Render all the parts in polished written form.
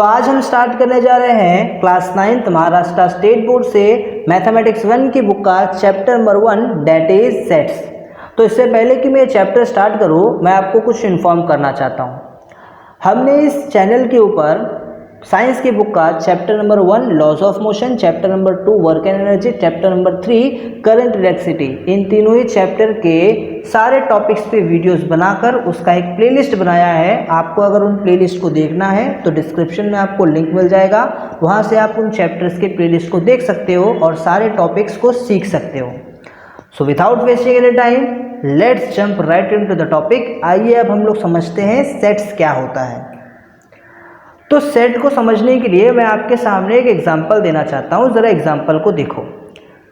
आज हम स्टार्ट करने जा रहे हैं class 9th Maharashtra state board से मैथमेटिक्स 1 की बुक का chapter number 1 that is sets. तो इससे पहले कि मैं चैप्टर स्टार्ट करूं, मैं आपको कुछ इन्फॉर्म करना चाहता हूं। हमने इस चैनल के ऊपर साइंस की बुक का chapter number 1 laws of motion, chapter number 2 work and energy, chapter number 3 current electricity, इन तीनों ही चैप्टर के सारे टॉपिक्स पे वीडियोस बनाकर उसका एक प्लेलिस्ट बनाया है। आपको अगर उन प्लेलिस्ट को देखना है तो डिस्क्रिप्शन में आपको लिंक मिल जाएगा, वहाँ से आप उन चैप्टर्स के प्लेलिस्ट को देख सकते हो और सारे टॉपिक्स को सीख सकते हो। So without wasting any time let's jump right into the topic. आइए अब हम लोग समझते हैं सेट्स क्या होता है। तो सेट को समझने के लिए मैं आपके सामने एक एग्जांपल देना चाहता हूँ, ज़रा एग्जांपल को देखो।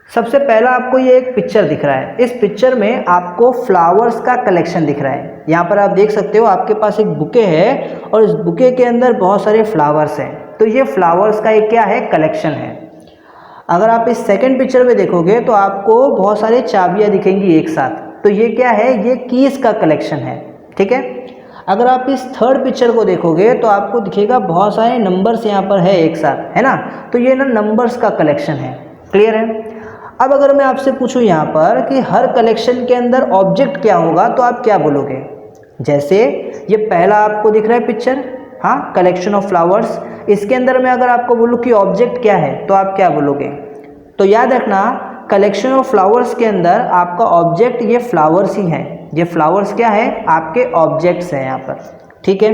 सबसे पहला आपको ये एक पिक्चर दिख रहा है। इस पिक्चर में आपको फ्लावर्स का कलेक्शन दिख रहा है। यहाँ पर आप देख सकते हो आपके पास एक बुके है और इस बुके के अंदर बहुत सारे फ्लावर्स हैं। तो ये फ्लावर्स का एक क्या है, कलेक्शन है। अगर आप इस सेकेंड पिक्चर में देखोगे तो आपको बहुत सारे चाबियाँ दिखेंगी एक साथ। तो ये क्या है, ये कीज का कलेक्शन है। ठीक है। अगर आप इस थर्ड पिक्चर को देखोगे तो आपको दिखेगा बहुत सारे नंबर्स यहाँ पर है एक साथ, है ना। तो ये ना नंबर्स का कलेक्शन है। क्लियर है। अब अगर मैं आपसे पूछूं यहाँ पर कि हर कलेक्शन के अंदर ऑब्जेक्ट क्या होगा, तो आप क्या बोलोगे। जैसे ये पहला आपको दिख रहा है पिक्चर, हाँ, कलेक्शन ऑफ फ्लावर्स। इसके अंदर मैं अगर आपको बोलूँ कि ऑब्जेक्ट क्या है तो आप क्या बोलोगे। तो याद रखना, कलेक्शन ऑफ फ्लावर्स के अंदर आपका ऑब्जेक्ट ये फ्लावर्स ही है। ये फ्लावर्स क्या है, आपके ऑब्जेक्ट्स हैं यहाँ पर। ठीक है।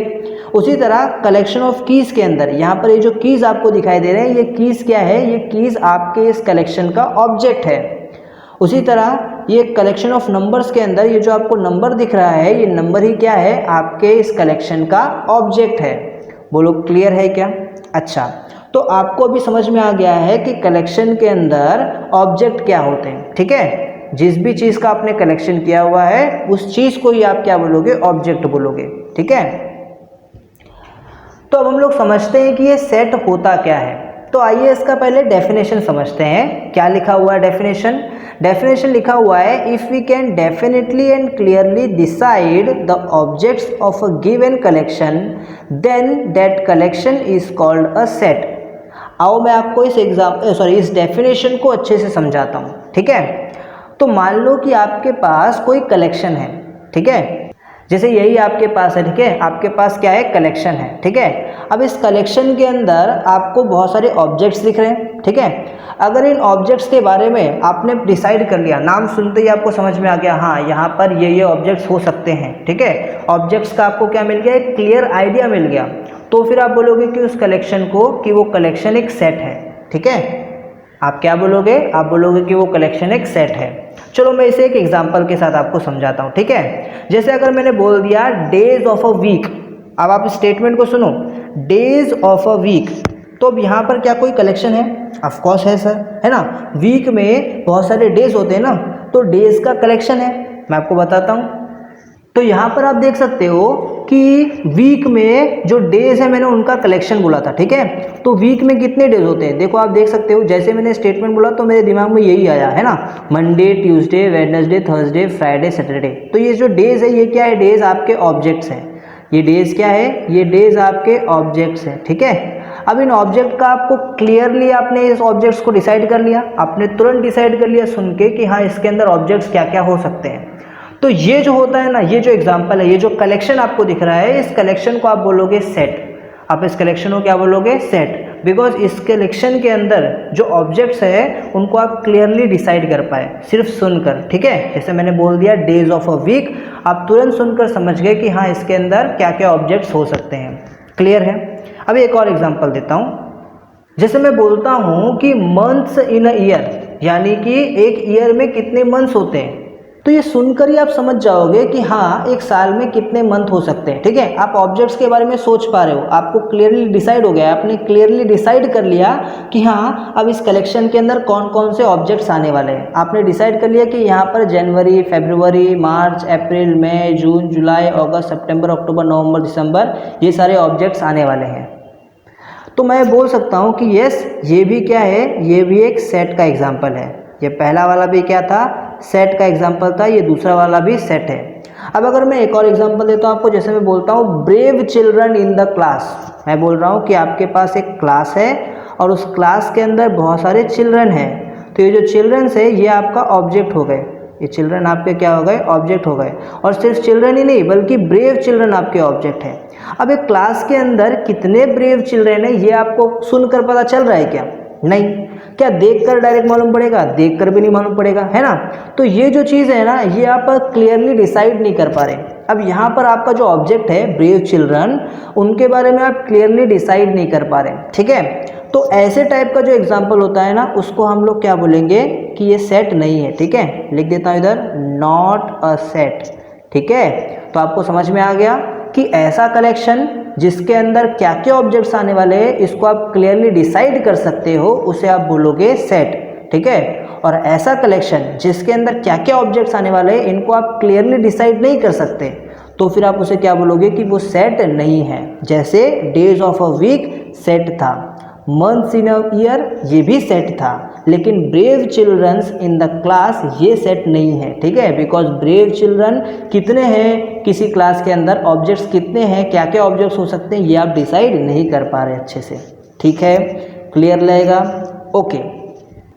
उसी तरह कलेक्शन ऑफ कीज़ के अंदर यहाँ पर ये जो कीज़ आपको दिखाई दे रहे हैं, ये कीज़ क्या है, ये कीज़ आपके इस कलेक्शन का ऑब्जेक्ट है। उसी तरह ये कलेक्शन ऑफ नंबर्स के अंदर ये जो आपको नंबर दिख रहा है, ये नंबर ही क्या है, आपके इस कलेक्शन का ऑब्जेक्ट है। बोलो क्लियर है क्या। अच्छा, तो आपको अभी समझ में आ गया है कि कलेक्शन के अंदर ऑब्जेक्ट क्या होते हैं। ठीक है। जिस भी चीज़ का आपने कलेक्शन किया हुआ है उस चीज़ को ही आप क्या बोलोगे, ऑब्जेक्ट बोलोगे। ठीक है। तो अब हम लोग समझते हैं कि ये सेट होता क्या है। तो आइए इसका पहले डेफिनेशन समझते हैं। क्या लिखा हुआ है डेफिनेशन। डेफिनेशन लिखा हुआ है, if we can definitely and clearly decide the objects of a given collection then that collection is called a set. आओ मैं आपको इस डेफिनेशन को अच्छे से समझाता हूँ। ठीक है। तो मान लो कि आपके पास कोई कलेक्शन है। ठीक है। जैसे यही आपके पास है। ठीक है। आपके पास क्या है, कलेक्शन है। ठीक है। अब इस कलेक्शन के अंदर आपको बहुत सारे ऑब्जेक्ट्स दिख रहे हैं। ठीक है। अगर इन ऑब्जेक्ट्स के बारे में आपने डिसाइड कर लिया, नाम सुनते ही आपको समझ में आ गया, हाँ यहाँ पर ये ऑब्जेक्ट्स हो सकते हैं। ठीक है। ऑब्जेक्ट्स का आपको क्या मिल गया, एक क्लियर आइडिया मिल गया। तो फिर आप बोलोगे कि उस कलेक्शन को, कि वो कलेक्शन एक सेट है। ठीक है। आप क्या बोलोगे, आप बोलोगे कि वो कलेक्शन एक सेट है। चलो मैं इसे एक एग्जांपल के साथ आपको समझाता हूँ। ठीक है। जैसे अगर मैंने बोल दिया डेज ऑफ अ वीक, अब आप स्टेटमेंट को सुनो, डेज ऑफ अ वीक, तो अब यहाँ पर क्या कोई कलेक्शन है, ऑफ कोर्स है सर, है ना। वीक में बहुत सारे डेज होते हैं ना, तो डेज का कलेक्शन है। मैं आपको बताता हूँ। तो यहाँ पर आप देख सकते हो कि वीक में जो डेज है मैंने उनका कलेक्शन बोला था। ठीक है। तो वीक में कितने डेज होते हैं, देखो आप देख सकते हो, जैसे मैंने स्टेटमेंट बोला तो मेरे दिमाग में यही आया, है ना, Monday, Tuesday, Wednesday, Thursday, Friday, Saturday. तो ये जो डेज है ये क्या है, डेज आपके ऑब्जेक्ट्स हैं। ये डेज क्या है, ये डेज आपके ऑब्जेक्ट्स हैं। ठीक है। अब इन ऑब्जेक्ट का आपको क्लियरली, आपने इस ऑब्जेक्ट्स को डिसाइड कर लिया, आपने तुरंत डिसाइड कर लिया सुन के कि हाँ इसके अंदर ऑब्जेक्ट्स क्या क्या हो सकते हैं। तो ये जो होता है ना, ये जो एग्जांपल है, ये जो कलेक्शन आपको दिख रहा है, इस कलेक्शन को आप बोलोगे सेट। आप इस कलेक्शन को क्या बोलोगे, सेट। बिकॉज इस कलेक्शन के अंदर जो ऑब्जेक्ट्स है उनको आप क्लियरली डिसाइड कर पाए सिर्फ सुनकर। ठीक है। जैसे मैंने बोल दिया डेज ऑफ अ वीक, आप तुरंत सुनकर समझ गए कि हाँ इसके अंदर क्या क्या ऑब्जेक्ट्स हो सकते हैं। क्लियर है। अब एक और एग्जाम्पल देता हूँ। जैसे मैं बोलता हूँ कि मंथ्स इन अ ईयर, यानी कि एक ईयर में कितने मंथ्स होते हैं, तो ये सुनकर ही आप समझ जाओगे कि हाँ एक साल में कितने मंथ हो सकते हैं। ठीक है। आप ऑब्जेक्ट्स के बारे में सोच पा रहे हो, आपको क्लियरली डिसाइड हो गया, आपने क्लियरली डिसाइड कर लिया कि हाँ अब इस कलेक्शन के अंदर कौन कौन से ऑब्जेक्ट्स आने वाले हैं। आपने डिसाइड कर लिया कि यहाँ पर जनवरी, फरवरी, मार्च, अप्रैल, मई, जून, जुलाई, अगस्त, सितंबर, अक्टूबर, नवंबर, दिसंबर, ये सारे ऑब्जेक्ट्स आने वाले हैं। तो मैं बोल सकता हूँ कि यस, ये भी क्या है, ये भी एक सेट का एग्जाम्पल है। ये पहला वाला भी क्या था, सेट का एग्जाम्पल था, ये दूसरा वाला भी सेट है। अब अगर मैं एक और एग्जांपल देता हूँ आपको, जैसे मैं बोलता हूँ brave children in the class. मैं बोल रहा हूँ कि आपके पास एक क्लास है और उस क्लास के अंदर बहुत सारे चिल्ड्रन हैं, तो ये जो चिल्ड्रंस है ये आपका ऑब्जेक्ट हो गए, ये चिल्ड्रन आपके क्या हो गए, ऑब्जेक्ट हो गए। और सिर्फ चिल्ड्रन ही नहीं बल्कि ब्रेव चिल्ड्रन आपके ऑब्जेक्ट हैं। अब एक क्लास के अंदर कितने ब्रेव चिल्ड्रन है ये आपको सुनकर पता चल रहा है क्या? नहीं। क्या देखकर डायरेक्ट मालूम पड़ेगा? देखकर भी नहीं मालूम पड़ेगा, है ना। तो ये जो चीज़ है ना ये आप क्लियरली डिसाइड नहीं कर पा रहे। अब यहाँ पर आपका जो ऑब्जेक्ट है ब्रेव चिल्ड्रन, उनके बारे में आप क्लियरली डिसाइड नहीं कर पा रहे, ठीक है। तो ऐसे टाइप का जो एग्जाम्पल होता है ना उसको हम लोग क्या बोलेंगे कि ये सेट नहीं है, ठीक है। लिख देता हूँ इधर, नॉट अ सेट, ठीक है। तो आपको समझ में आ गया कि ऐसा कलेक्शन जिसके अंदर क्या क्या ऑब्जेक्ट्स आने वाले हैं इसको आप क्लियरली डिसाइड कर सकते हो, उसे आप बोलोगे सेट, ठीक है। और ऐसा कलेक्शन जिसके अंदर क्या क्या ऑब्जेक्ट्स आने वाले हैं इनको आप क्लियरली डिसाइड नहीं कर सकते, तो फिर आप उसे क्या बोलोगे कि वो सेट नहीं है। जैसे days of a week set था, मंथ्स इन अ ईयर ये भी सेट था, लेकिन brave childrens in the class ये सेट नहीं है, ठीक है। बिकॉज ब्रेव चिल्ड्रन कितने हैं किसी क्लास के अंदर, ऑब्जेक्ट्स कितने हैं, क्या क्या ऑब्जेक्ट्स हो सकते हैं ये आप डिसाइड नहीं कर पा रहे अच्छे से, ठीक है। क्लियर रहेगा? ओके।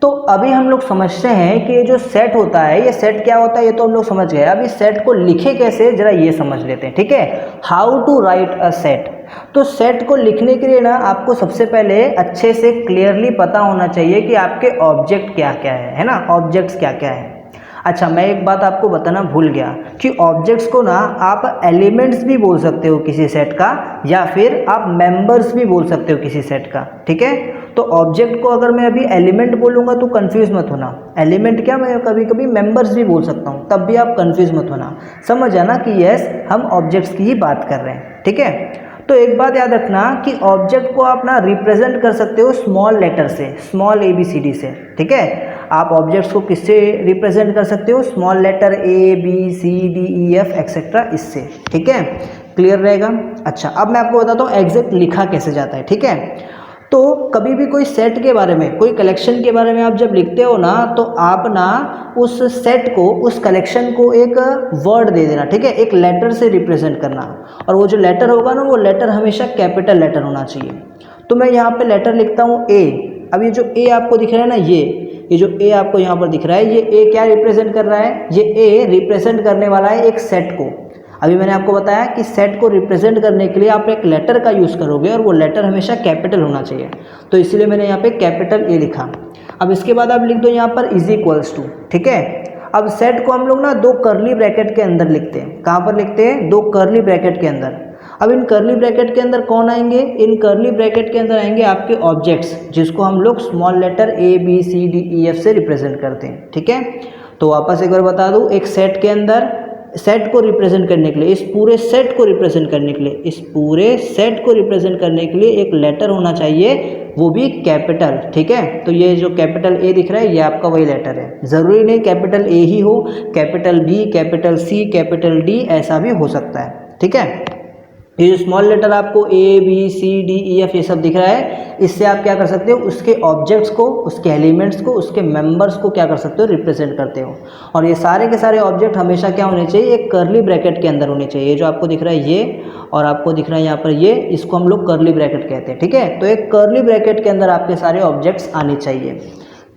तो अभी हम लोग समझते हैं कि ये जो सेट होता है ये सेट क्या होता है, ये तो हम लोग समझ गए। अब इस सेट को लिखे कैसे जरा ये समझ लेते हैं, ठीक है। How to write a set. तो सेट को लिखने के लिए ना आपको सबसे पहले अच्छे से क्लियरली पता होना चाहिए कि आपके ऑब्जेक्ट क्या क्या है ना, ऑब्जेक्ट्स क्या क्या है। अच्छा, मैं एक बात आपको बताना भूल गया कि ऑब्जेक्ट्स को ना आप एलिमेंट्स भी बोल सकते हो किसी सेट का, या फिर आप मेंबर्स भी बोल सकते हो किसी सेट का, ठीक है। तो ऑब्जेक्ट को अगर मैं अभी एलिमेंट बोलूँगा तो कंफ्यूज मत होना, एलिमेंट क्या मैं कभी कभी मेंबर्स भी बोल सकता हूँ, तब भी आप कंफ्यूज मत होना। समझ आना कि यस हम ऑब्जेक्ट्स की ही बात कर रहे हैं, ठीक है। तो एक बात याद रखना कि ऑब्जेक्ट को आप ना रिप्रेजेंट कर सकते हो स्मॉल लेटर से, स्मॉल ABCD से, ठीक है। आप ऑब्जेक्ट्स को किससे रिप्रेजेंट कर सकते हो? स्मॉल लेटर ABCDEF एक्सेट्रा इससे, ठीक है। क्लियर रहेगा? अच्छा, अब मैं आपको बताता हूँ एग्जैक्ट लिखा कैसे जाता है, ठीक है। तो कभी भी कोई सेट के बारे में, कोई कलेक्शन के बारे में आप जब लिखते हो ना तो आप ना उस सेट को, उस कलेक्शन को एक वर्ड दे देना, ठीक है, एक लेटर से रिप्रेजेंट करना। और वो जो लेटर होगा ना वो लेटर हमेशा कैपिटल लेटर होना चाहिए। तो मैं यहाँ पे लेटर लिखता हूँ A। अब ये जो A आपको दिख रहा है ना, ये जो A आपको यहाँ पर दिख रहा है, ये A क्या रिप्रेजेंट कर रहा है? ये A रिप्रेजेंट करने वाला है एक सेट को। अभी मैंने आपको बताया कि सेट को रिप्रेजेंट करने के लिए आप एक लेटर का यूज़ करोगे और वो लेटर हमेशा कैपिटल होना चाहिए, तो इसीलिए मैंने यहाँ पे कैपिटल A लिखा। अब इसके बाद आप लिख दो यहाँ पर इज इक्वल्स टू, ठीक है। अब सेट को हम लोग ना दो कर्ली ब्रैकेट के अंदर लिखते हैं। कहाँ पर लिखते हैं? दो कर्ली ब्रैकेट के अंदर। अब इन कर्ली ब्रैकेट के अंदर कौन आएंगे? इन कर्ली ब्रैकेट के अंदर आएंगे आपके ऑब्जेक्ट्स, जिसको हम लोग स्मॉल लेटर ABCDEF से रिप्रेजेंट करते हैं, ठीक है। तो वापस एक बार बता दूँ, एक सेट के अंदर सेट को रिप्रेजेंट करने के लिए, इस पूरे सेट को रिप्रेजेंट करने के लिए, इस पूरे सेट को रिप्रेजेंट करने के लिए एक लेटर होना चाहिए, वो भी कैपिटल, ठीक है। तो ये जो कैपिटल A दिख रहा है ये आपका वही लेटर है। ज़रूरी नहीं कैपिटल A ही हो, capital B, capital C, capital D ऐसा भी हो सकता है, ठीक है। ये जो स्मॉल लेटर आपको ABCDEF ये सब दिख रहा है, इससे आप क्या कर सकते हो? उसके ऑब्जेक्ट्स को, उसके एलिमेंट्स को, उसके मेंबर्स को क्या कर सकते हो? रिप्रेजेंट करते हो। और ये सारे के सारे ऑब्जेक्ट हमेशा क्या होने चाहिए? एक कर्ली ब्रैकेट के अंदर होने चाहिए। ये जो आपको दिख रहा है ये, और आपको दिख रहा है यहाँ पर ये, इसको हम लोग कर्ली ब्रैकेट कहते हैं, ठीक है। तो एक कर्ली ब्रैकेट के अंदर आपके सारे ऑब्जेक्ट्स आने चाहिए।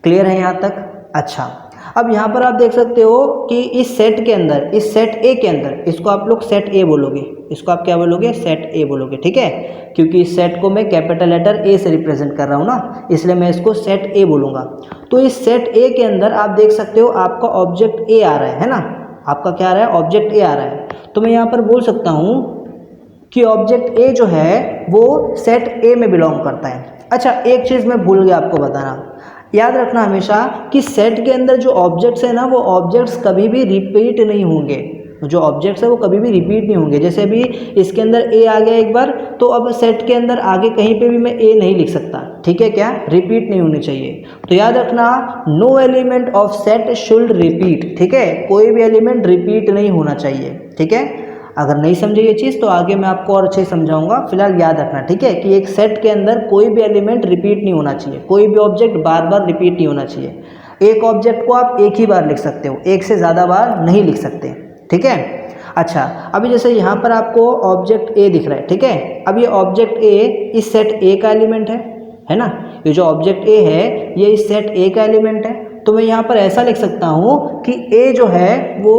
क्लियर है यहाँ तक? अच्छा, अब यहाँ पर आप देख सकते हो कि इस सेट के अंदर, इस सेट A के अंदर, इसको आप लोग सेट A बोलोगे, इसको आप क्या बोलोगे? सेट A बोलोगे, ठीक है। क्योंकि इस सेट को मैं कैपिटल लेटर A से रिप्रेजेंट कर रहा हूँ ना, इसलिए मैं इसको सेट A बोलूँगा। तो इस सेट A के अंदर आप देख सकते हो आपका ऑब्जेक्ट A आ रहा है ना, आपका क्या आ रहा है? ऑब्जेक्ट A आ रहा है। तो मैं यहाँ पर बोल सकता हूँ कि ऑब्जेक्ट A जो है वो सेट A में बिलोंग करता है। अच्छा, एक चीज़ मैं भूल गया आपको बताना, याद रखना हमेशा कि सेट के अंदर जो ऑब्जेक्ट्स है ना वो ऑब्जेक्ट्स कभी भी रिपीट नहीं होंगे। जो ऑब्जेक्ट्स है वो कभी भी रिपीट नहीं होंगे। जैसे अभी इसके अंदर A आ गया एक बार, तो अब सेट के अंदर आगे कहीं पे भी मैं A नहीं लिख सकता, ठीक है। क्या? रिपीट नहीं होनी चाहिए। तो याद रखना, no element of set should repeat, ठीक है। कोई भी एलिमेंट रिपीट नहीं होना चाहिए, ठीक है। अगर नहीं समझे ये चीज़ तो आगे मैं आपको और अच्छे से समझाऊंगा। फिलहाल याद रखना, ठीक है, कि एक सेट के अंदर कोई भी एलिमेंट रिपीट नहीं होना चाहिए, कोई भी ऑब्जेक्ट बार बार रिपीट नहीं होना चाहिए। एक ऑब्जेक्ट को आप एक ही बार लिख सकते हो, एक से ज़्यादा बार नहीं लिख सकते, ठीक है। अच्छा, अभी जैसे यहाँ पर आपको ऑब्जेक्ट ए दिख रहा है, ठीक है। अब ये ऑब्जेक्ट ए इस सेट ए का एलिमेंट है ना। ये जो ऑब्जेक्ट ए है ये इस सेट ए का एलिमेंट है। तो मैं यहाँ पर ऐसा लिख सकता हूँ कि ए जो है वो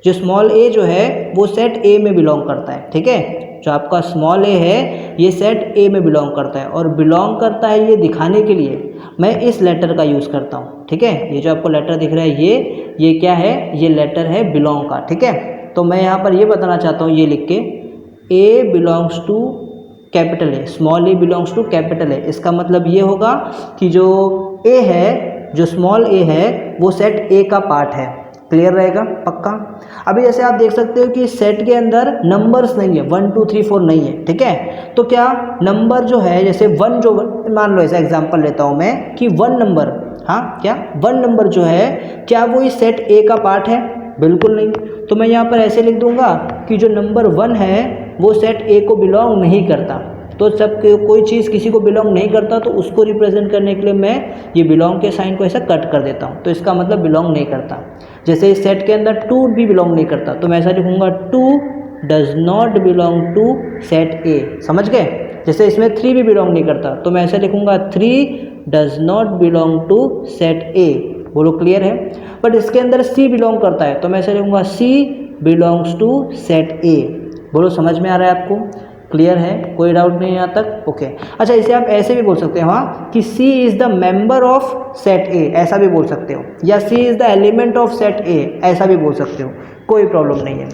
जो स्मॉल ए जो है वो सेट ए में बिलोंग करता है, ठीक है। जो आपका स्मॉल ए है ये सेट ए में बिलोंग करता है, और बिलोंग करता है ये दिखाने के लिए मैं इस लेटर का यूज़ करता हूँ, ठीक है। ये जो आपको लेटर दिख रहा है ये क्या है, ये लेटर है बिलोंग का, ठीक है। तो मैं यहाँ पर ये बताना चाहता हूँ ये लिख के A belongs to capital A, small A belongs to capital A. इसका मतलब ये होगा कि जो ए है, जो स्मॉल ए है वो सेट ए का पार्ट है। क्लियर रहेगा पक्का। अभी जैसे आप देख सकते हो कि सेट के अंदर नंबर्स नहीं है, 1 2 3 4 नहीं है, ठीक है। तो क्या नंबर जो है जैसे 1 जो मान लो ऐसा एग्जांपल लेता हूँ मैं कि 1 नंबर, हाँ क्या 1 नंबर जो है क्या वो इस सेट ए का पार्ट है? बिल्कुल नहीं। तो मैं यहाँ पर ऐसे लिख दूंगा कि जो नंबर 1 है वो सेट ए को बिलोंग नहीं करता। तो जब कोई चीज़ किसी को बिलोंग नहीं करता तो उसको रिप्रेजेंट करने के लिए मैं ये बिलोंग के साइन को ऐसा कट कर देता हूँ, तो इसका मतलब बिलोंग नहीं करता। जैसे इस सेट के अंदर 2 भी बिलोंग नहीं करता, तो मैं ऐसा लिखूंगा 2 does not belong to set A, समझ गए। जैसे इसमें 3 भी बिलोंग नहीं करता, तो मैं ऐसा लिखूंगा 3 does not belong to set A. बोलो क्लियर है। बट इसके अंदर सी बिलोंग करता है, तो मैं ऐसे लिखूंगा सी बिलोंग्स टू सेट ए। बोलो समझ में आ रहा है आपको? क्लियर है, कोई डाउट नहीं यहाँ तक? ओके। अच्छा, इसे आप ऐसे भी बोल सकते हो हाँ कि C is the member of set A, ऐसा भी बोल सकते हो, या C is the element of set A, ऐसा भी बोल सकते हो, कोई प्रॉब्लम नहीं है।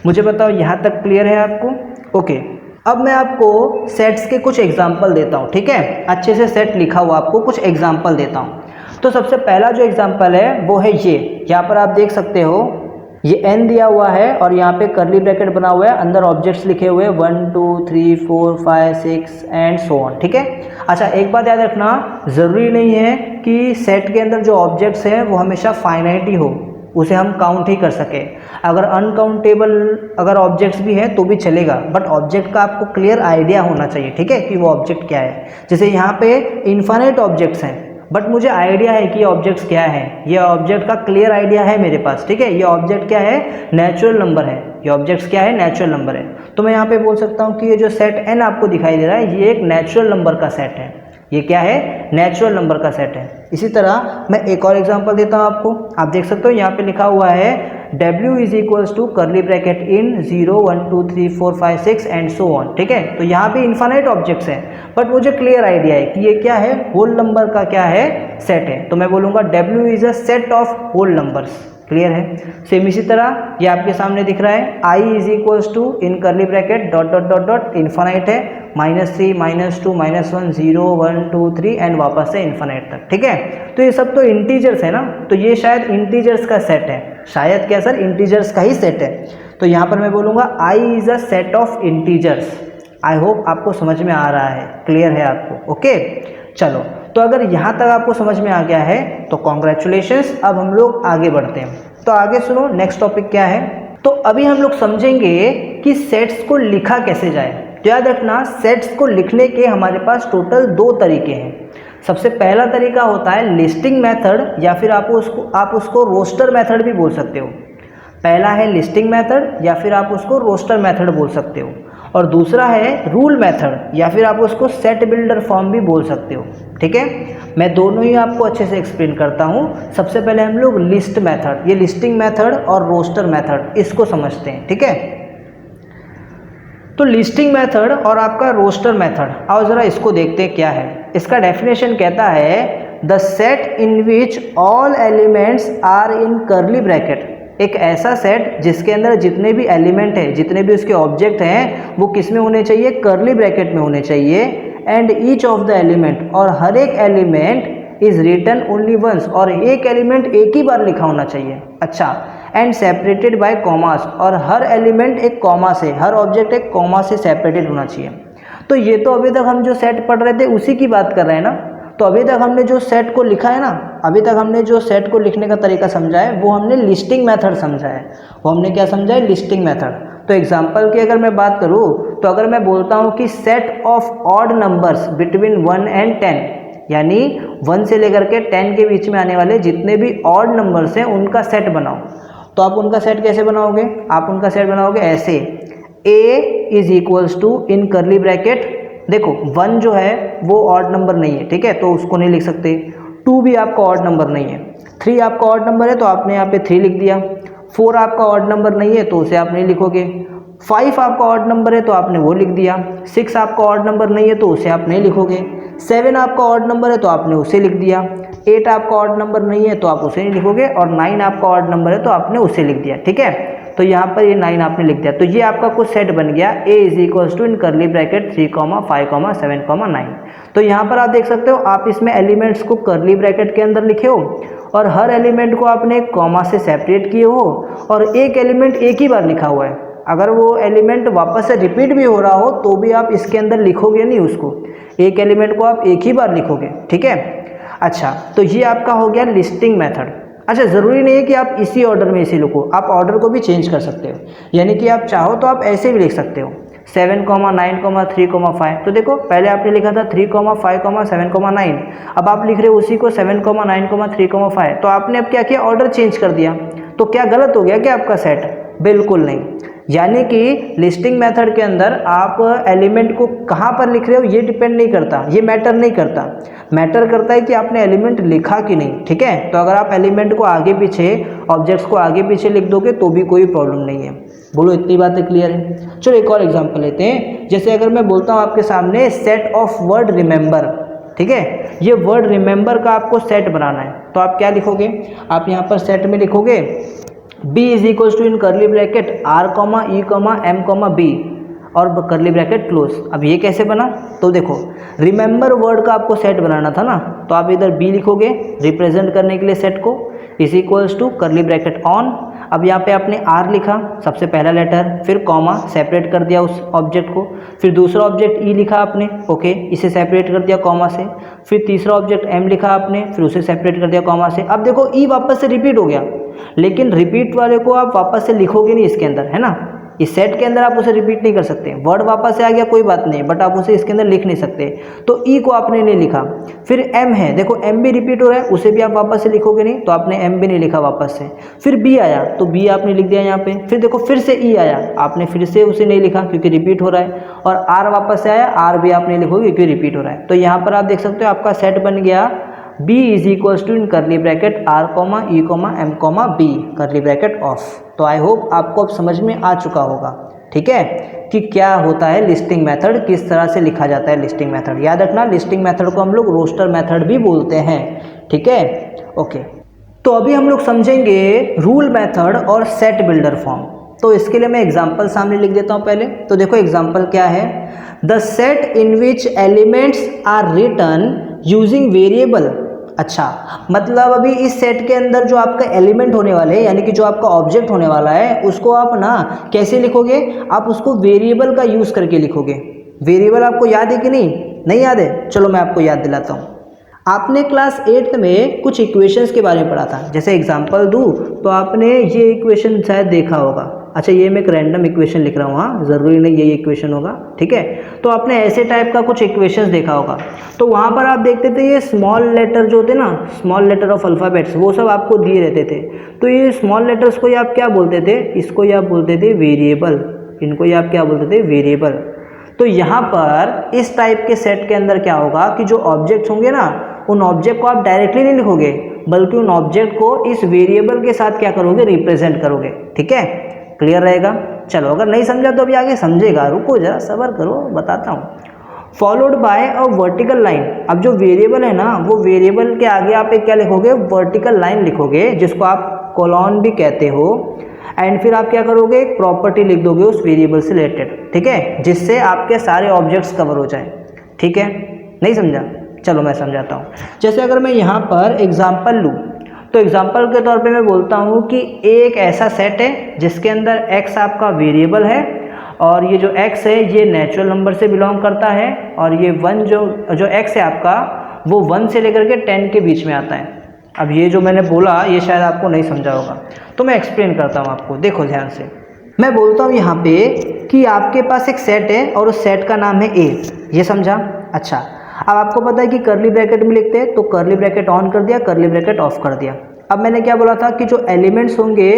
मुझे बताओ यहाँ तक क्लियर है आपको? ओके। अब मैं आपको सेट्स के कुछ एग्जाम्पल देता हूँ, ठीक है। अच्छे से सेट लिखा हुआ आपको कुछ एग्जाम्पल देता हूँ। तो सबसे पहला जो एग्जाम्पल है वो है ये, यहाँ पर आप देख सकते हो ये n दिया हुआ है और यहाँ पे करली ब्रैकेट बना हुआ है, अंदर ऑब्जेक्ट्स लिखे हुए 1 2 3 4 5 6 एंड सो ऑन, ठीक है। अच्छा, एक बात याद रखना, ज़रूरी नहीं है कि सेट के अंदर जो ऑब्जेक्ट्स हैं वो हमेशा फाइनाइट ही हो, उसे हम काउंट ही कर सके। अगर अनकाउंटेबल अगर ऑब्जेक्ट्स भी हैं तो भी चलेगा, बट ऑब्जेक्ट का आपको क्लियर आइडिया होना चाहिए, ठीक है, कि वो ऑब्जेक्ट क्या है। जैसे यहाँ पे इन्फाइनाइट ऑब्जेक्ट्स हैं बट मुझे आइडिया है कि ये ऑब्जेक्ट्स क्या है, ये ऑब्जेक्ट का क्लियर आइडिया है मेरे पास, ठीक है। ये ऑब्जेक्ट क्या है? नेचुरल नंबर है। ये ऑब्जेक्ट्स क्या है? नेचुरल नंबर है। तो मैं यहाँ पे बोल सकता हूँ कि ये जो सेट n आपको दिखाई दे रहा है ये एक नेचुरल नंबर का सेट है। ये क्या है? नेचुरल नंबर का सेट है। इसी तरह मैं एक और एग्जांपल देता हूँ आपको। आप देख सकते हो यहाँ पे लिखा हुआ है W is equals to curly bracket in 0 1 2 3 4 5 6 and so on, ठीक है। तो यहाँ पे इन्फाइनाइट ऑब्जेक्ट्स हैं बट मुझे क्लियर आइडिया है कि ये क्या है? होल नंबर का क्या है? सेट है। तो मैं बोलूँगा W is a set of whole numbers. Clear है। सेम इसी तरह ये आपके सामने दिख रहा है I is equals to in curly bracket dot dot dot dot infinite है -3 -2 -1 0 1 2 3 एंड वापस से इन्फाइनाइट तक, ठीक है। तो ये सब तो इंटीजर्स है ना, तो ये शायद इंटीजर्स का सेट है, शायद क्या सर? इंटीजर्स का ही सेट है। तो यहाँ पर मैं बोलूँगा I is a set of integers. I hope आपको समझ में आ रहा है, क्लियर है आपको? ओके चलो, तो अगर यहाँ तक आपको समझ में आ गया है तो कॉन्ग्रेचुलेशंस। अब हम लोग आगे बढ़ते हैं। तो आगे सुनो, नेक्स्ट टॉपिक क्या है। तो अभी हम लोग समझेंगे कि सेट्स को लिखा कैसे जाए। तो याद रखना, सेट्स को लिखने के हमारे पास टोटल 2 तरीके हैं। सबसे पहला तरीका होता है लिस्टिंग मेथड, या फिर आप उसको रोस्टर मेथड भी बोल सकते हो। पहला है लिस्टिंग मेथड या फिर आप उसको रोस्टर मेथड बोल सकते हो, और दूसरा है रूल मेथड या फिर आप उसको सेट बिल्डर फॉर्म भी बोल सकते हो, ठीक है। मैं दोनों ही आपको अच्छे से एक्सप्लेन करता हूँ। सबसे पहले हम लोग लिस्ट मेथड, ये लिस्टिंग मेथड और रोस्टर मेथड, इसको समझते हैं, ठीक है। तो लिस्टिंग मेथड और आपका रोस्टर मेथड, आओ ज़रा इसको देखते हैं क्या है। इसका डेफिनेशन कहता है the set in which all elements are in curly bracket, एक ऐसा सेट जिसके अंदर जितने भी एलिमेंट हैं, जितने भी उसके ऑब्जेक्ट हैं, वो किस में होने चाहिए? करली ब्रैकेट में होने चाहिए। And each of the element, और हर एक element is written only once, और एक एलिमेंट एक ही बार लिखा होना चाहिए। अच्छा, एंड सेपरेटेड बाय कॉमास, और हर एलिमेंट एक कॉमा से, हर ऑब्जेक्ट एक कॉमा से सेपरेटेड होना चाहिए। तो ये तो अभी तक हम जो सेट पढ़ रहे थे उसी की बात कर रहे हैं ना। तो अभी तक हमने जो सेट को लिखा है ना, अभी तक हमने जो सेट को लिखने का तरीका समझा है वो हमने लिस्टिंग मेथड समझा है। वो हमने क्या समझा है? Listing method. तो एग्जांपल की अगर मैं बात करूँ तो अगर मैं बोलता हूँ कि set of odd numbers between 1 and 10, यानी 1 से लेकर के 10 के बीच में आने वाले जितने भी ऑड नंबर्स हैं उनका सेट बनाओ। तो आप उनका सेट कैसे बनाओगे, आप उनका सेट बनाओगे ऐसे, A is equals to in curly bracket, देखो 1 जो है वो ऑड नंबर नहीं है, ठीक है, तो उसको नहीं लिख सकते। 2 भी आपका ऑड नंबर नहीं है। 3 आपका ऑड नंबर है तो आपने यहाँ पे 3 लिख दिया। 4 आपका ऑड नंबर नहीं है तो उसे आप नहीं लिखोगे। 5 आपका ऑड नंबर है तो आपने वो लिख दिया। 6 आपका ऑड नंबर नहीं है तो उसे आप नहीं लिखोगे। 7 आपका ऑड नंबर है तो आपने उसे लिख दिया। 8 आपका ऑड नंबर नहीं है तो आप उसे नहीं लिखोगे, और 9 आपका ऑड नंबर है तो आपने उसे लिख दिया, ठीक है। तो यहाँ पर ये 9 आपने लिख दिया, तो ये आपका कुछ सेट बन गया, A is equals to in curly bracket 3, 5, 7, 9। तो यहाँ पर आप देख सकते हो, आप इसमें एलिमेंट्स को करली ब्रैकेट के अंदर लिखे हो और हर एलिमेंट को आपने एक कॉमा से सेपरेट किए हो, और एक एलिमेंट एक ही बार लिखा हुआ है। अगर वो एलिमेंट वापस से रिपीट भी हो रहा हो तो भी आप इसके अंदर लिखोगे नहीं उसको, एक एलिमेंट को आप एक ही बार लिखोगे, ठीक है। अच्छा, तो ये आपका हो गया लिस्टिंग मेथड। अच्छा, ज़रूरी नहीं है कि आप इसी ऑर्डर में इसे लिखो, आप ऑर्डर को भी चेंज कर सकते हो, यानी कि आप चाहो तो आप ऐसे भी लिख सकते हो 7, 9, 3, 5। तो देखो पहले आपने लिखा था 3, 5, 7, 9, अब आप लिख रहे हो उसी को 7, 9, 3, 5। तो आपने अब क्या किया, ऑर्डर चेंज कर दिया। तो क्या गलत हो गया क्या आपका सेट? बिल्कुल नहीं। यानी कि लिस्टिंग मेथड के अंदर आप एलिमेंट को कहाँ पर लिख रहे हो ये डिपेंड नहीं करता, ये मैटर नहीं करता। मैटर करता है कि आपने एलिमेंट लिखा कि नहीं, ठीक है। तो अगर आप एलिमेंट को आगे पीछे, ऑब्जेक्ट्स को आगे पीछे लिख दोगे तो भी कोई प्रॉब्लम नहीं है। बोलो, इतनी बातें क्लियर है? चलो एक और एग्जांपल लेते हैं। जैसे अगर मैं बोलता हूँ आपके सामने सेट ऑफ वर्ड रिमेंबर, ठीक है, ये वर्ड रिमेंबर का आपको सेट बनाना है, तो आप क्या लिखोगे, आप यहाँ पर सेट में लिखोगे B is equals to in curly bracket R, E, M, B और करली ब्रैकेट क्लोज। अब ये कैसे बना, तो देखो रिमेंबर वर्ड का आपको सेट बनाना था ना, तो आप इधर B लिखोगे रिप्रेजेंट करने के लिए सेट को, is equals to curly bracket on. अब यहाँ पे आपने R लिखा, सबसे पहला लेटर, फिर कॉमा सेपरेट कर दिया उस ऑब्जेक्ट को, फिर दूसरा ऑब्जेक्ट E लिखा आपने, ओके, इसे सेपरेट कर दिया कॉमा से, फिर तीसरा ऑब्जेक्ट M लिखा आपने, फिर उसे सेपरेट कर दिया कॉमा से। अब देखो E वापस से रिपीट हो गया, लेकिन रिपीट वाले को आप वापस से लिखोगे नहीं इसके अंदर, है ना, इस सेट के अंदर आप उसे रिपीट नहीं कर सकते। वर्ड वापस से आ गया कोई बात नहीं, बट आप उसे इसके अंदर लिख नहीं सकते, तो ई को आपने नहीं लिखा। फिर एम है, देखो एम भी रिपीट हो रहा है, उसे भी आप वापस से लिखोगे नहीं, तो आपने एम भी नहीं लिखा वापस से। फिर बी आया तो बी आपने लिख दिया यहाँ पे। फिर देखो फिर से ई आया, आपने फिर से उसे नहीं लिखा क्योंकि रिपीट हो रहा है। और आर वापस से आया, आर भी आप नहीं लिखोगे क्योंकि रिपीट हो रहा है। तो यहाँ पर आप देख सकते हो आपका सेट बन गया B is equals to in curly bracket R, E, M, B curly bracket off. तो आई होप आपको अब समझ में आ चुका होगा, ठीक है, कि क्या होता है लिस्टिंग मेथड, किस तरह से लिखा जाता है लिस्टिंग मेथड। याद रखना, लिस्टिंग मेथड को हम लोग रोस्टर मेथड भी बोलते हैं, ठीक है, ओके। तो अभी हम लोग समझेंगे रूल मेथड और सेट बिल्डर फॉर्म। तो इसके लिए मैं एग्जांपल सामने लिख देता हूँ पहले। तो देखो एग्जांपल क्या है, the set in which elements are written using variable. अच्छा, मतलब अभी इस सेट के अंदर जो आपका एलिमेंट होने वाले हैं, यानी कि जो आपका ऑब्जेक्ट होने वाला है, उसको आप ना कैसे लिखोगे, आप उसको वेरिएबल का यूज़ करके लिखोगे। वेरिएबल आपको याद है कि नहीं याद है? चलो मैं आपको याद दिलाता हूँ। आपने क्लास 8th में कुछ इक्वेशंस के बारे में पढ़ा था। जैसे एग्जांपल दूँ तो आपने ये इक्वेशन शायद देखा होगा। अच्छा, ये मैं एक रैंडम इक्वेशन लिख रहा हूँ, हाँ, ज़रूरी नहीं यही इक्वेशन होगा, ठीक है। तो आपने ऐसे टाइप का कुछ इक्वेशंस देखा होगा। तो वहाँ पर आप देखते थे ये स्मॉल लेटर जो होते ना, स्मॉल लेटर ऑफ अल्फ़ाबेट्स, वो सब आपको दिए रहते थे। तो ये स्मॉल लेटर्स को ही आप क्या बोलते थे, इसको ही आप बोलते थे वेरिएबल, इनको ही आप क्या बोलते थे, वेरिएबल। तो यहाँ पर इस टाइप के सेट के अंदर क्या होगा कि जो ऑब्जेक्ट्स होंगे ना, उन ऑब्जेक्ट को आप डायरेक्टली नहीं लिखोगे, बल्कि उन ऑब्जेक्ट को इस वेरिएबल के साथ क्या करोगे, रिप्रेजेंट करोगे, ठीक है। क्लियर रहेगा? चलो, अगर नहीं समझा तो अभी आगे समझेगा, रुको जरा सब्र करो, बताता हूँ। Followed by a vertical line. अब जो वेरिएबल है ना, वो वेरिएबल के आगे आप एक क्या लिखोगे, वर्टिकल लाइन लिखोगे, जिसको आप कोलॉन भी कहते हो। एंड फिर आप क्या करोगे, एक प्रॉपर्टी लिख दोगे उस वेरिएबल से रिलेटेड, ठीक है, जिससे आपके सारे ऑब्जेक्ट्स कवर हो जाए, ठीक है। नहीं समझा? चलो मैं समझाता हूँ। जैसे अगर मैं यहाँ पर एग्जाम्पल लूँ, तो एग्जाम्पल के तौर पे मैं बोलता हूँ कि एक ऐसा सेट है जिसके अंदर x आपका वेरिएबल है, और ये जो x है ये नेचुरल नंबर से बिलोंग करता है, और ये 1 जो x है आपका, वो 1 से लेकर के 10 के बीच में आता है। अब ये जो मैंने बोला ये शायद आपको नहीं समझा होगा, तो मैं एक्सप्लेन करता हूँ आपको। देखो ध्यान से, मैं बोलता हूँ यहाँ पे कि आपके पास एक सेट है और उस सेट का नाम है A, ये समझा? अच्छा, अब आपको पता है कि करली ब्रैकेट में लिखते हैं, तो करली ब्रैकेट ऑन कर दिया, करली ब्रैकेट ऑफ कर दिया। अब मैंने क्या बोला था कि जो एलिमेंट्स होंगे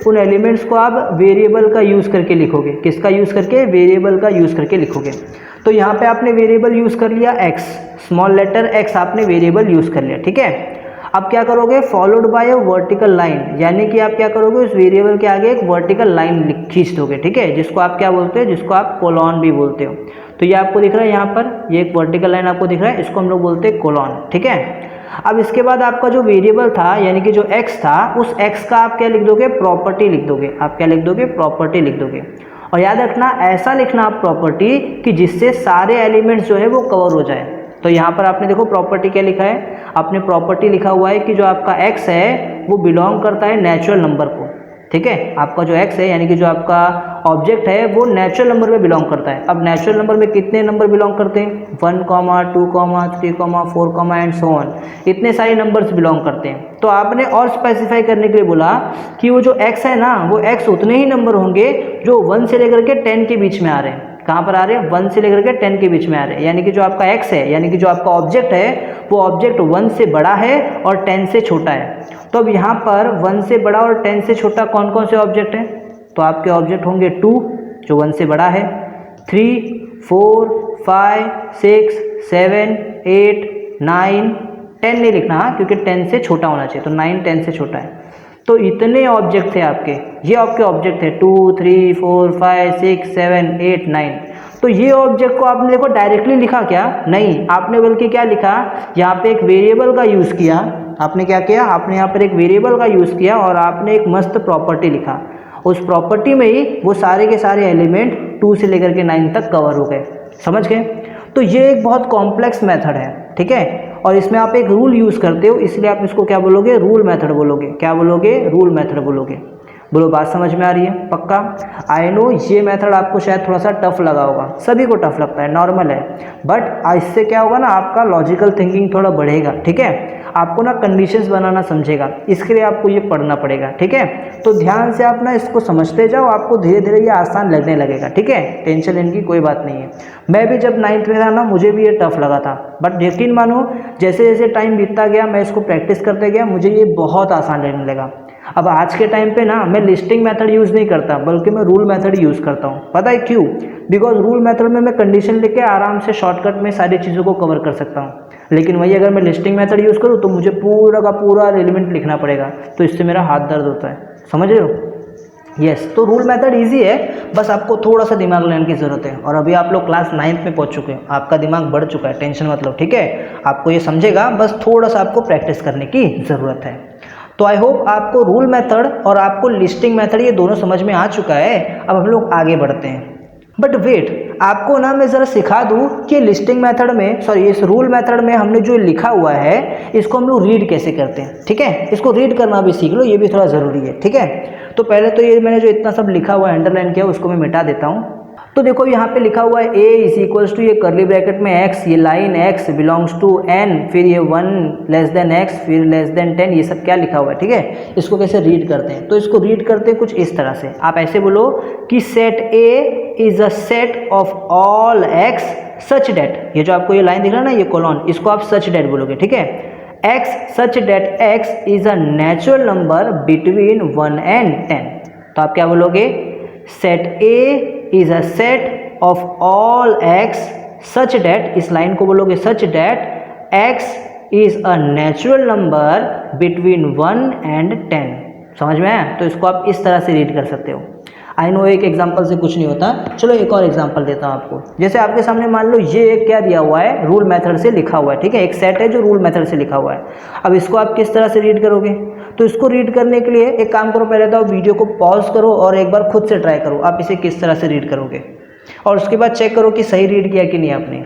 उन एलिमेंट्स को आप वेरिएबल का यूज़ करके लिखोगे। किसका यूज़ करके? वेरिएबल का यूज़ करके लिखोगे। तो यहाँ पे आपने वेरिएबल यूज़ कर लिया x, स्मॉल लेटर x आपने वेरिएबल यूज़ कर लिया, ठीक है। अब क्या करोगे? Followed by a vertical line, यानी कि आप क्या करोगे? उस वेरिएबल के आगे एक वर्टिकल लाइन खींच दोगे, ठीक है, जिसको आप क्या बोलते हो? जिसको आप कोलॉन भी बोलते हो। तो ये आपको दिख रहा है यहाँ पर, ये एक वर्टिकल लाइन आपको दिख रहा है, इसको हम लोग बोलते हैं कोलॉन, ठीक है। अब इसके बाद आपका जो वेरिएबल था यानी कि जो x था, उस x का आप क्या लिख दोगे? प्रॉपर्टी लिख दोगे। आप क्या लिख दोगे? प्रॉपर्टी लिख दोगे। और याद रखना ऐसा लिखना आप प्रॉपर्टी कि जिससे सारे एलिमेंट्स जो है वो कवर हो जाए। तो यहाँ पर आपने देखो प्रॉपर्टी क्या लिखा है, आपने प्रॉपर्टी लिखा हुआ है कि जो आपका x है वो बिलोंग करता है नेचुरल नंबर को, ठीक है। आपका जो x है यानी कि जो आपका ऑब्जेक्ट है वो नेचुरल नंबर में बिलोंग करता है। अब नेचुरल नंबर में कितने नंबर बिलोंग करते हैं? 1, 2, 3, 4 एंड सो ऑन, इतने सारे नंबर्स बिलोंग करते हैं। तो आपने और स्पेसिफाई करने के लिए बोला कि वो जो x है ना, वो x उतने ही नंबर होंगे जो 1 से लेकर के 10 के बीच में आ रहे हैं। कहाँ पर आ रहे हैं? 1 से लेकर के 10 के बीच में आ रहे हैं। यानी कि जो आपका x है यानी कि जो आपका ऑब्जेक्ट है वो ऑब्जेक्ट 1 से बड़ा है और 10 से छोटा है। तो अब यहाँ पर 1 से बड़ा और 10 से छोटा कौन कौन से ऑब्जेक्ट हैं? तो आपके ऑब्जेक्ट होंगे 2 जो 1 से बड़ा है, 3, 4, 5, 6, 7, 8, 9, 10 नहीं लिखना क्योंकि 10 से छोटा होना चाहिए, तो 9 10 से छोटा है। तो इतने ऑब्जेक्ट थे आपके, ये आपके ऑब्जेक्ट थे 2, 3, 4, 5, 6, 7, 8, 9। तो ये ऑब्जेक्ट को आपने देखो डायरेक्टली लिखा क्या? नहीं, आपने बल्कि क्या लिखा? यहाँ पे एक वेरिएबल का यूज़ किया। आपने क्या किया? आपने यहाँ पर एक वेरिएबल का यूज़ किया और आपने एक मस्त प्रॉपर्टी लिखा। उस प्रॉपर्टी में ही वो सारे के सारे एलिमेंट 2 से लेकर के 9 तक कवर हो गए। समझ गए? तो ये एक बहुत कॉम्प्लेक्स मेथड है, ठीक है। और इसमें आप एक रूल यूज़ करते हो, इसलिए आप इसको क्या बोलोगे? रूल मेथड बोलोगे। क्या बोलोगे? रूल मेथड बोलोगे। बोलो बात समझ में आ रही है? पक्का? आई नो ये मेथड आपको शायद थोड़ा सा टफ लगा होगा, सभी को टफ लगता है, नॉर्मल है। बट इससे क्या होगा ना, आपका लॉजिकल थिंकिंग थोड़ा बढ़ेगा, ठीक है। आपको ना कंडीशंस बनाना समझेगा, इसके लिए आपको ये पढ़ना पड़ेगा, ठीक है। तो ध्यान से आप ना इसको समझते जाओ, आपको धीरे धीरे ये आसान लगने लगेगा, ठीक है। टेंशन लेने की कोई बात नहीं है। मैं भी जब 9th में था ना, मुझे भी ये टफ लगा था, बट यकीन मानो जैसे जैसे टाइम बीतता गया, मैं इसको प्रैक्टिस करते गया, मुझे ये बहुत आसान लगने लगा। अब आज के टाइम पे ना मैं लिस्टिंग मेथड यूज़ नहीं करता, बल्कि मैं रूल मेथड यूज़ करता हूँ। पता है क्यों? बिकॉज रूल मेथड में मैं कंडीशन लेके आराम से शॉर्टकट में सारी चीज़ों को कवर कर सकता हूँ। लेकिन वही अगर मैं लिस्टिंग मेथड यूज़ करूँ तो मुझे पूरा का पूरा एलिमेंट लिखना पड़ेगा, तो इससे मेरा हाथ दर्द होता है। समझ रहे हो? यस। तो रूल मेथड इजी है, बस आपको थोड़ा सा दिमाग लगाने की ज़रूरत है। और अभी आप लोग क्लास 9th में पहुंच चुके हैं, आपका दिमाग बढ़ चुका है, टेंशन मत लो, ठीक है। आपको ये समझेगा, बस थोड़ा सा आपको प्रैक्टिस करने की ज़रूरत है। तो आई होप आपको रूल मेथड और आपको लिस्टिंग मेथड ये दोनों समझ में आ चुका है। अब हम लोग आगे बढ़ते हैं। बट वेट, आपको ना मैं ज़रा सिखा दूँ कि लिस्टिंग मेथड में, सॉरी इस रूल मेथड में हमने जो लिखा हुआ है इसको हम लोग रीड कैसे करते हैं, ठीक है। इसको रीड करना भी सीख लो, ये भी थोड़ा ज़रूरी है, ठीक है। तो पहले तो ये मैंने जो इतना सब लिखा हुआ है, अंडरलाइन किया, उसको मैं मिटा देता हूँ। तो देखो यहाँ पे लिखा हुआ है a इज इक्वल्स टू, ये करली ब्रैकेट में x, ये line x belongs to n, फिर ये 1 लेस देन x, फिर लेस देन 10, ये सब क्या लिखा हुआ है, ठीक है। इसको कैसे रीड करते हैं? तो इसको रीड करते हैं कुछ इस तरह से। आप ऐसे बोलो कि set a is a set of all x such that, ये जो आपको ये लाइन दिख रहा है ना, ये कोलॉन, इसको आप सच डेट बोलोगे, ठीक है। x such that x is a natural number between 1 and 10। तो आप क्या बोलोगे? Set a is a set of all x such that, इस लाइन को बोलोगे such that x is a natural number between 1 and 10। समझ में आया? तो इसको आप इस तरह से रीड कर सकते हो। आई नो एक एग्जाम्पल से कुछ नहीं होता, चलो एक और एग्जाम्पल देता हूँ आपको। जैसे आपके सामने मान लो ये एक क्या दिया हुआ है, रूल मेथड से लिखा हुआ है, ठीक है। एक सेट है जो रूल मेथड से लिखा हुआ है। अब इसको आप किस तरह से रीड करोगे? तो इसको रीड करने के लिए एक काम करो, पहले तो वीडियो को पॉज करो और एक बार खुद से ट्राई करो आप इसे किस तरह से रीड करोगे, और उसके बाद चेक करो कि सही रीड किया कि नहीं आपने।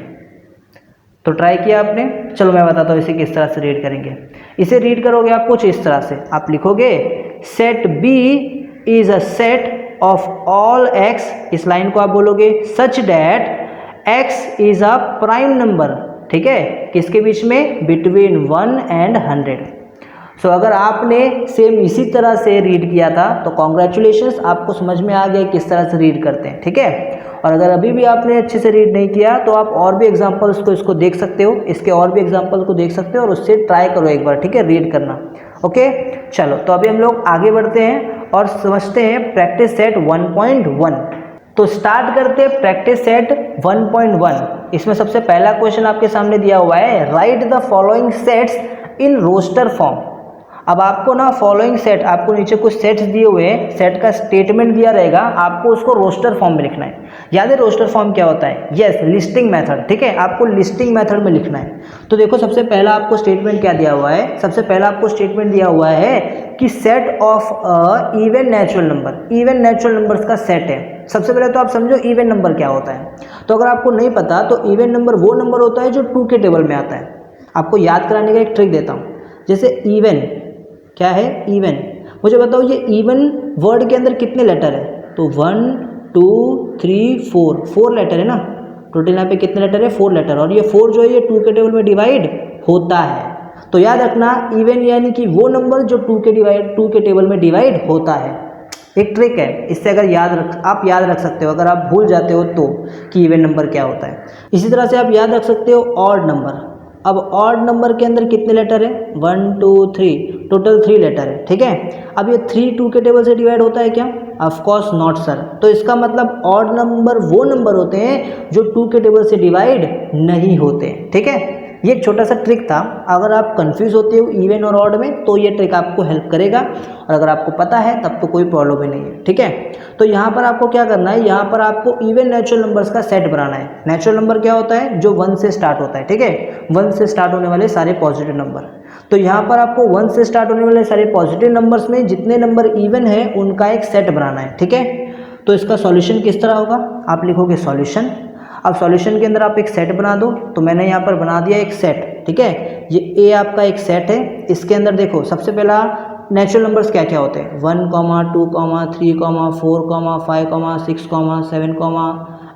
तो ट्राई किया आपने, चलो मैं बताता हूँ इसे किस तरह से रीड करेंगे। इसे रीड करोगे आप कुछ इस तरह से, आप लिखोगे set b is a set of all x, इस लाइन को आप बोलोगे such that x is a prime number, ठीक है। किसके बीच में? Between 1 and 100। सो अगर आपने सेम इसी तरह से रीड किया था तो कॉन्ग्रेचुलेशंस, आपको समझ में आ गया किस तरह से रीड करते हैं, ठीक है। और अगर अभी भी आपने अच्छे से रीड नहीं किया तो आप और भी एग्जांपल्स को इसको देख सकते हो, इसके और भी एग्जांपल्स को देख सकते हो और उससे ट्राई करो एक बार, ठीक है, रीड करना। ओके, चलो तो अभी हम लोग आगे बढ़ते हैं और समझते हैं प्रैक्टिस सेट 1.1। तो स्टार्ट करते हैं प्रैक्टिस सेट 1.1। इसमें सबसे पहला क्वेश्चन आपके सामने दिया हुआ है, write the following sets in roster form. अब आपको ना फॉलोइंग सेट, आपको नीचे कुछ सेट्स दिए हुए हैं, सेट का स्टेटमेंट दिया रहेगा, आपको उसको रोस्टर फॉर्म में लिखना है। याद है रोस्टर फॉर्म क्या होता है? Yes, listing method. ठीक है, आपको लिस्टिंग मेथड में लिखना है। तो देखो सबसे पहला आपको स्टेटमेंट क्या दिया हुआ है? सबसे पहला आपको स्टेटमेंट दिया हुआ है कि set of a even natural number, even natural numbers का सेट है। सबसे पहले तो आप समझो इवन नंबर क्या होता है। तो अगर आपको नहीं पता तो इवन नंबर वो नंबर होता है जो 2 के टेबल में आता है। आपको याद कराने का एक ट्रिक देता हूँ। जैसे इवन क्या है? इवन। मुझे बताओ ये इवन वर्ड के अंदर कितने लेटर है? तो 1 2 3 4, 4 लेटर है ना। टोटल यहाँ पे कितने लेटर है? 4 लेटर। और ये 4 जो है ये 2 के टेबल में डिवाइड होता है। तो याद रखना इवन यानी कि वो नंबर जो 2 के टेबल में डिवाइड होता है। एक ट्रिक है, इससे अगर आप याद रख सकते हो, अगर आप भूल जाते हो तो कि इवन नंबर क्या होता है। इसी तरह से आप याद रख सकते हो ऑड नंबर। अब ऑड नंबर के अंदर कितने लेटर है? 1 2 3, टोटल 3 लेटर है। ठीक है, अब ये 3 2 के टेबल से डिवाइड होता है क्या? Of course not sir. तो इसका मतलब ऑड नंबर वो नंबर होते हैं जो 2 के टेबल से डिवाइड नहीं होते। ठीक है, ये एक छोटा सा ट्रिक था। अगर आप कंफ्यूज होते हो इवन और ऑड में तो ये ट्रिक आपको हेल्प करेगा, और अगर आपको पता है तब तो कोई प्रॉब्लम ही नहीं है। ठीक है, तो यहाँ पर आपको क्या करना है? यहाँ पर आपको इवन नेचुरल नंबर्स का सेट बनाना है। नेचुरल नंबर क्या होता है? जो 1 से स्टार्ट होता है। ठीक है, 1 से स्टार्ट होने वाले सारे पॉजिटिव नंबर। तो यहाँ पर आपको 1 से स्टार्ट होने वाले सारे पॉजिटिव नंबर्स में जितने नंबर इवन है उनका एक सेट बनाना है। ठीक है, तो इसका सॉल्यूशन किस तरह होगा? आप लिखोगे सॉल्यूशन। अब सॉल्यूशन के अंदर आप एक सेट बना दो। तो मैंने यहाँ पर बना दिया एक सेट। ठीक है, ये ए आपका एक सेट है। इसके अंदर देखो सबसे पहला नेचुरल नंबर्स क्या क्या होते हैं? 1 2 3 4 5 6 7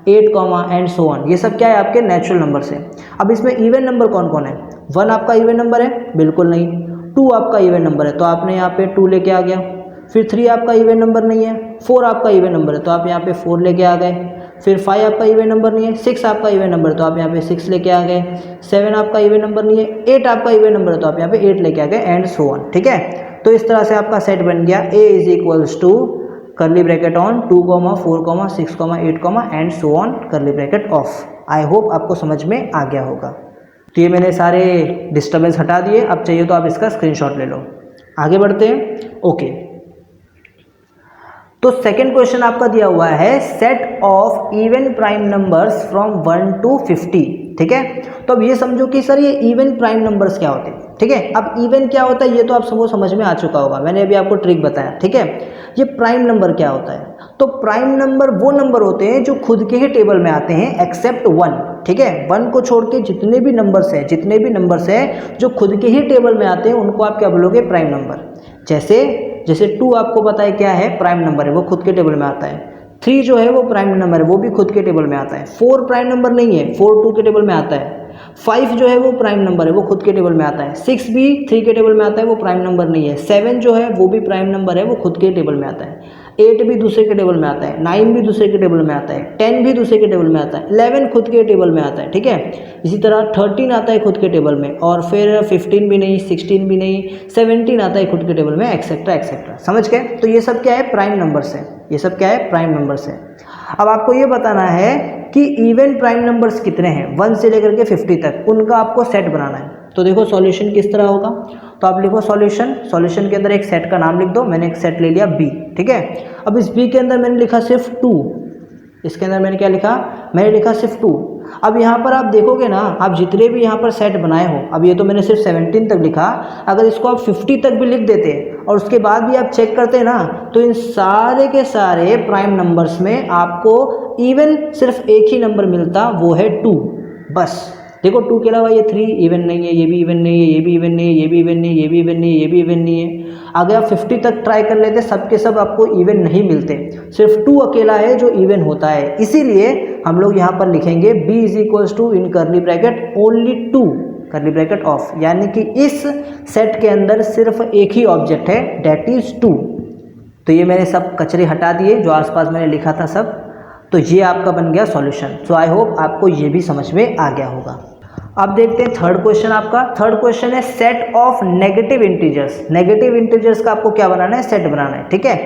8 एंड सो ऑन। ये सब क्या है? आपके नेचुरल नंबर्स है। अब इसमें इवन नंबर कौन कौन है? 1 आपका इवन नंबर है? बिल्कुल नहीं। 2 आपका इवन नंबर है तो आपने यहाँ पे 2 लेके आ गया। फिर 3 आपका इवन नंबर नहीं है। 4 आपका इवन नंबर है तो आप यहाँ पे 4 लेके आ गए। फिर 5 आपका इवन नंबर नहीं है। 6 आपका इवन नंबर है तो आप यहाँ पे 6 लेके आ गए। 7 आपका इवन नंबर नहीं है। 8 आपका इवन नंबर है तो आप यहाँ पे 8 लेके आ गए एंड सो ऑन। ठीक है, तो इस तरह से आपका सेट बन गया A is equals to curly bracket on 2 4 6 8 and so on curly bracket off. I hope आपको समझ में आ गया होगा। तो ये मैंने सारे डिस्टर्बेंस हटा दिए। अब चाहिए तो आप इसका स्क्रीनशॉट ले लो। आगे बढ़ते हैं। ओके, तो सेकंड क्वेश्चन आपका दिया हुआ है set of even prime numbers from 1 to 50। ठीक है, तो अब ये समझो कि सर ये इवन प्राइम नंबर्स क्या होते हैं। ठीक है, अब इवन क्या होता है ये तो आप सबको समझ में आ चुका होगा, मैंने अभी आपको ट्रिक बताया। ठीक है, ये प्राइम नंबर क्या होता है? तो प्राइम नंबर वो नंबर होते हैं जो खुद के ही टेबल में आते हैं एक्सेप्ट 1। ठीक है, 1 को छोड़ के जितने भी नंबर्स हैं जो खुद के ही टेबल में आते हैं उनको आप क्या बोलोगे? Prime number. जैसे 2 आपको पता है क्या है? प्राइम नंबर है, वो खुद के टेबल में आता है। 3 जो है वो प्राइम नंबर है, वो भी खुद के टेबल में आता है। 4 प्राइम नंबर नहीं है, 4 2 के टेबल में आता है। 5 जो है वो प्राइम नंबर है, वो खुद के टेबल में आता है। 6 भी 3 के टेबल में आता है, वो प्राइम नंबर नहीं है। 7 जो है वो भी प्राइम नंबर है, वो खुद के टेबल में आता है। 8 भी दूसरे के टेबल में आता है। 9 भी दूसरे के टेबल में आता है। 10 भी दूसरे के टेबल में आता है। 11 खुद के टेबल में आता है। ठीक है, इसी तरह 13 आता है खुद के टेबल में, और फिर 15 भी नहीं, 16 भी नहीं, 17 आता है खुद के टेबल में, एक्सेट्रा एक्सेट्रा। समझ गए? तो ये सब क्या है? प्राइम नंबर्स है। ये सब क्या है? प्राइम नंबर्स है। अब आपको ये बताना है कि इवन प्राइम नंबर्स कितने हैं 1 से लेकर के 50 तक, उनका आपको सेट बनाना है। तो देखो सॉल्यूशन किस तरह होगा। तो आप लिखो सॉल्यूशन के अंदर एक सेट का नाम लिख दो। मैंने एक सेट ले लिया B। ठीक है, अब इस B के अंदर मैंने लिखा सिर्फ 2। इसके अंदर मैंने क्या लिखा? मैंने लिखा सिर्फ 2। अब यहाँ पर आप देखोगे ना, आप जितने भी यहाँ पर सेट बनाए हो, अब ये तो मैंने सिर्फ 17 तक लिखा, अगर इसको आप 50 तक भी लिख देते और उसके बाद भी आप चेक करते ना, तो इन सारे के सारे प्राइम नंबर्स में आपको इवन सिर्फ एक ही नंबर मिलता, वो है 2 बस। देखो 2 के अलावा ये 3 इवन नहीं है, ये भी इवन नहीं है, ये भी इवन नहीं है, ये भी इवन नहीं है, ये भी इवन नहीं है, ये भी इवन नहीं है। अगर आप 50 तक ट्राई कर लेते सब के सब आपको इवन नहीं मिलते, सिर्फ 2 अकेला है जो इवन होता है। इसीलिए हम लोग यहाँ पर लिखेंगे B is equals to in curly bracket only 2 करली ब्रैकेट ऑफ, यानी कि इस सेट के अंदर सिर्फ एक ही ऑब्जेक्ट है, डेट इज 2। तो ये मैंने सब कचरे हटा दिए जो आसपास मैंने लिखा था सब। तो ये आपका बन गया सॉल्यूशन। सो आई होप आपको ये भी समझ में आ गया होगा। अब देखते हैं थर्ड क्वेश्चन आपका। थर्ड क्वेश्चन है set of negative integers. Negative integers का आपको क्या बनाना है, सेट बनाना है, ठीक है।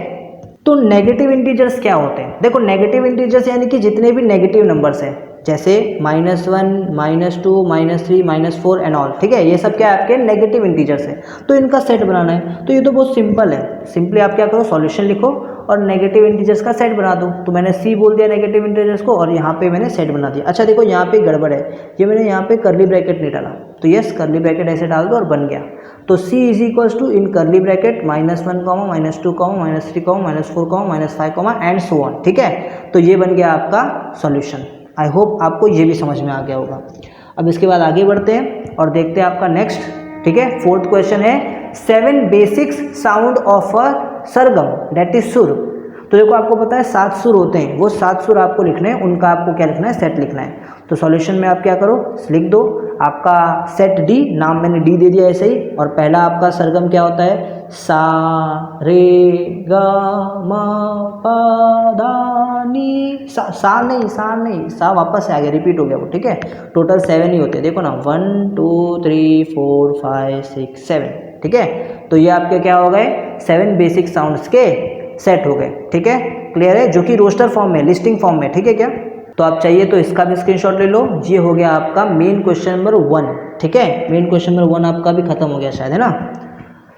तो नेगेटिव इंटीजर्स क्या होते हैं, देखो नेगेटिव इंटीजर्स यानी कि जितने भी नेगेटिव नंबर्स हैं, जैसे -1, -2, -3, -4 एंड ऑल, ठीक है, ये सब क्या है आपके नेगेटिव इंटीजर्स है। तो इनका सेट बनाना है, तो ये तो बहुत सिंपल है। सिंपली आप क्या करो, सॉल्यूशन लिखो और नेगेटिव इंटीजर्स का सेट बना दो। तो मैंने सी बोल दिया नेगेटिव इंटीजर्स को और यहाँ पे मैंने सेट बना दिया। अच्छा देखो यहाँ पे गड़बड़ है, ये मैंने यहाँ पे करली ब्रैकेट नहीं डाला, तो यस करली ब्रैकेट ऐसे डाल दो और बन गया। तो c is equals to in curly bracket -1, -2, -3, -4, -5 and so on, ठीक है। तो ये बन गया आपका सॉल्यूशन। आई होप आपको ये भी समझ में आ गया होगा। अब इसके बाद आगे बढ़ते हैं और देखते हैं आपका नेक्स्ट, ठीक है। फोर्थ क्वेश्चन है 7 basics sound of a Sargam that is सुर। तो देखो आपको पता है 7 सुर होते हैं, वो 7 सुर आपको लिखने हैं, उनका आपको क्या लिखना है, सेट लिखना है। तो सॉल्यूशन में आप क्या करो, लिख दो आपका सेट डी, नाम मैंने डी दे दिया ऐसे ही। और पहला आपका सरगम क्या होता है, सा रे गा मा पा दा नी सा। सा वापस आ गया, रिपीट हो गया वो, ठीक है। टोटल 7 ही होते हैं, देखो ना 1 2 3 4 5 6 7, ठीक है। तो ये आपके क्या हो गए, 7 बेसिक साउंड्स के सेट हो गए, ठीक है। क्लियर है, जो कि रोस्टर फॉर्म में, लिस्टिंग फॉर्म में, ठीक है क्या। तो आप चाहिए तो इसका भी स्क्रीनशॉट ले लो। ये हो गया आपका मेन क्वेश्चन नंबर 1, ठीक है। मेन क्वेश्चन नंबर 1 आपका भी खत्म हो गया शायद, है ना।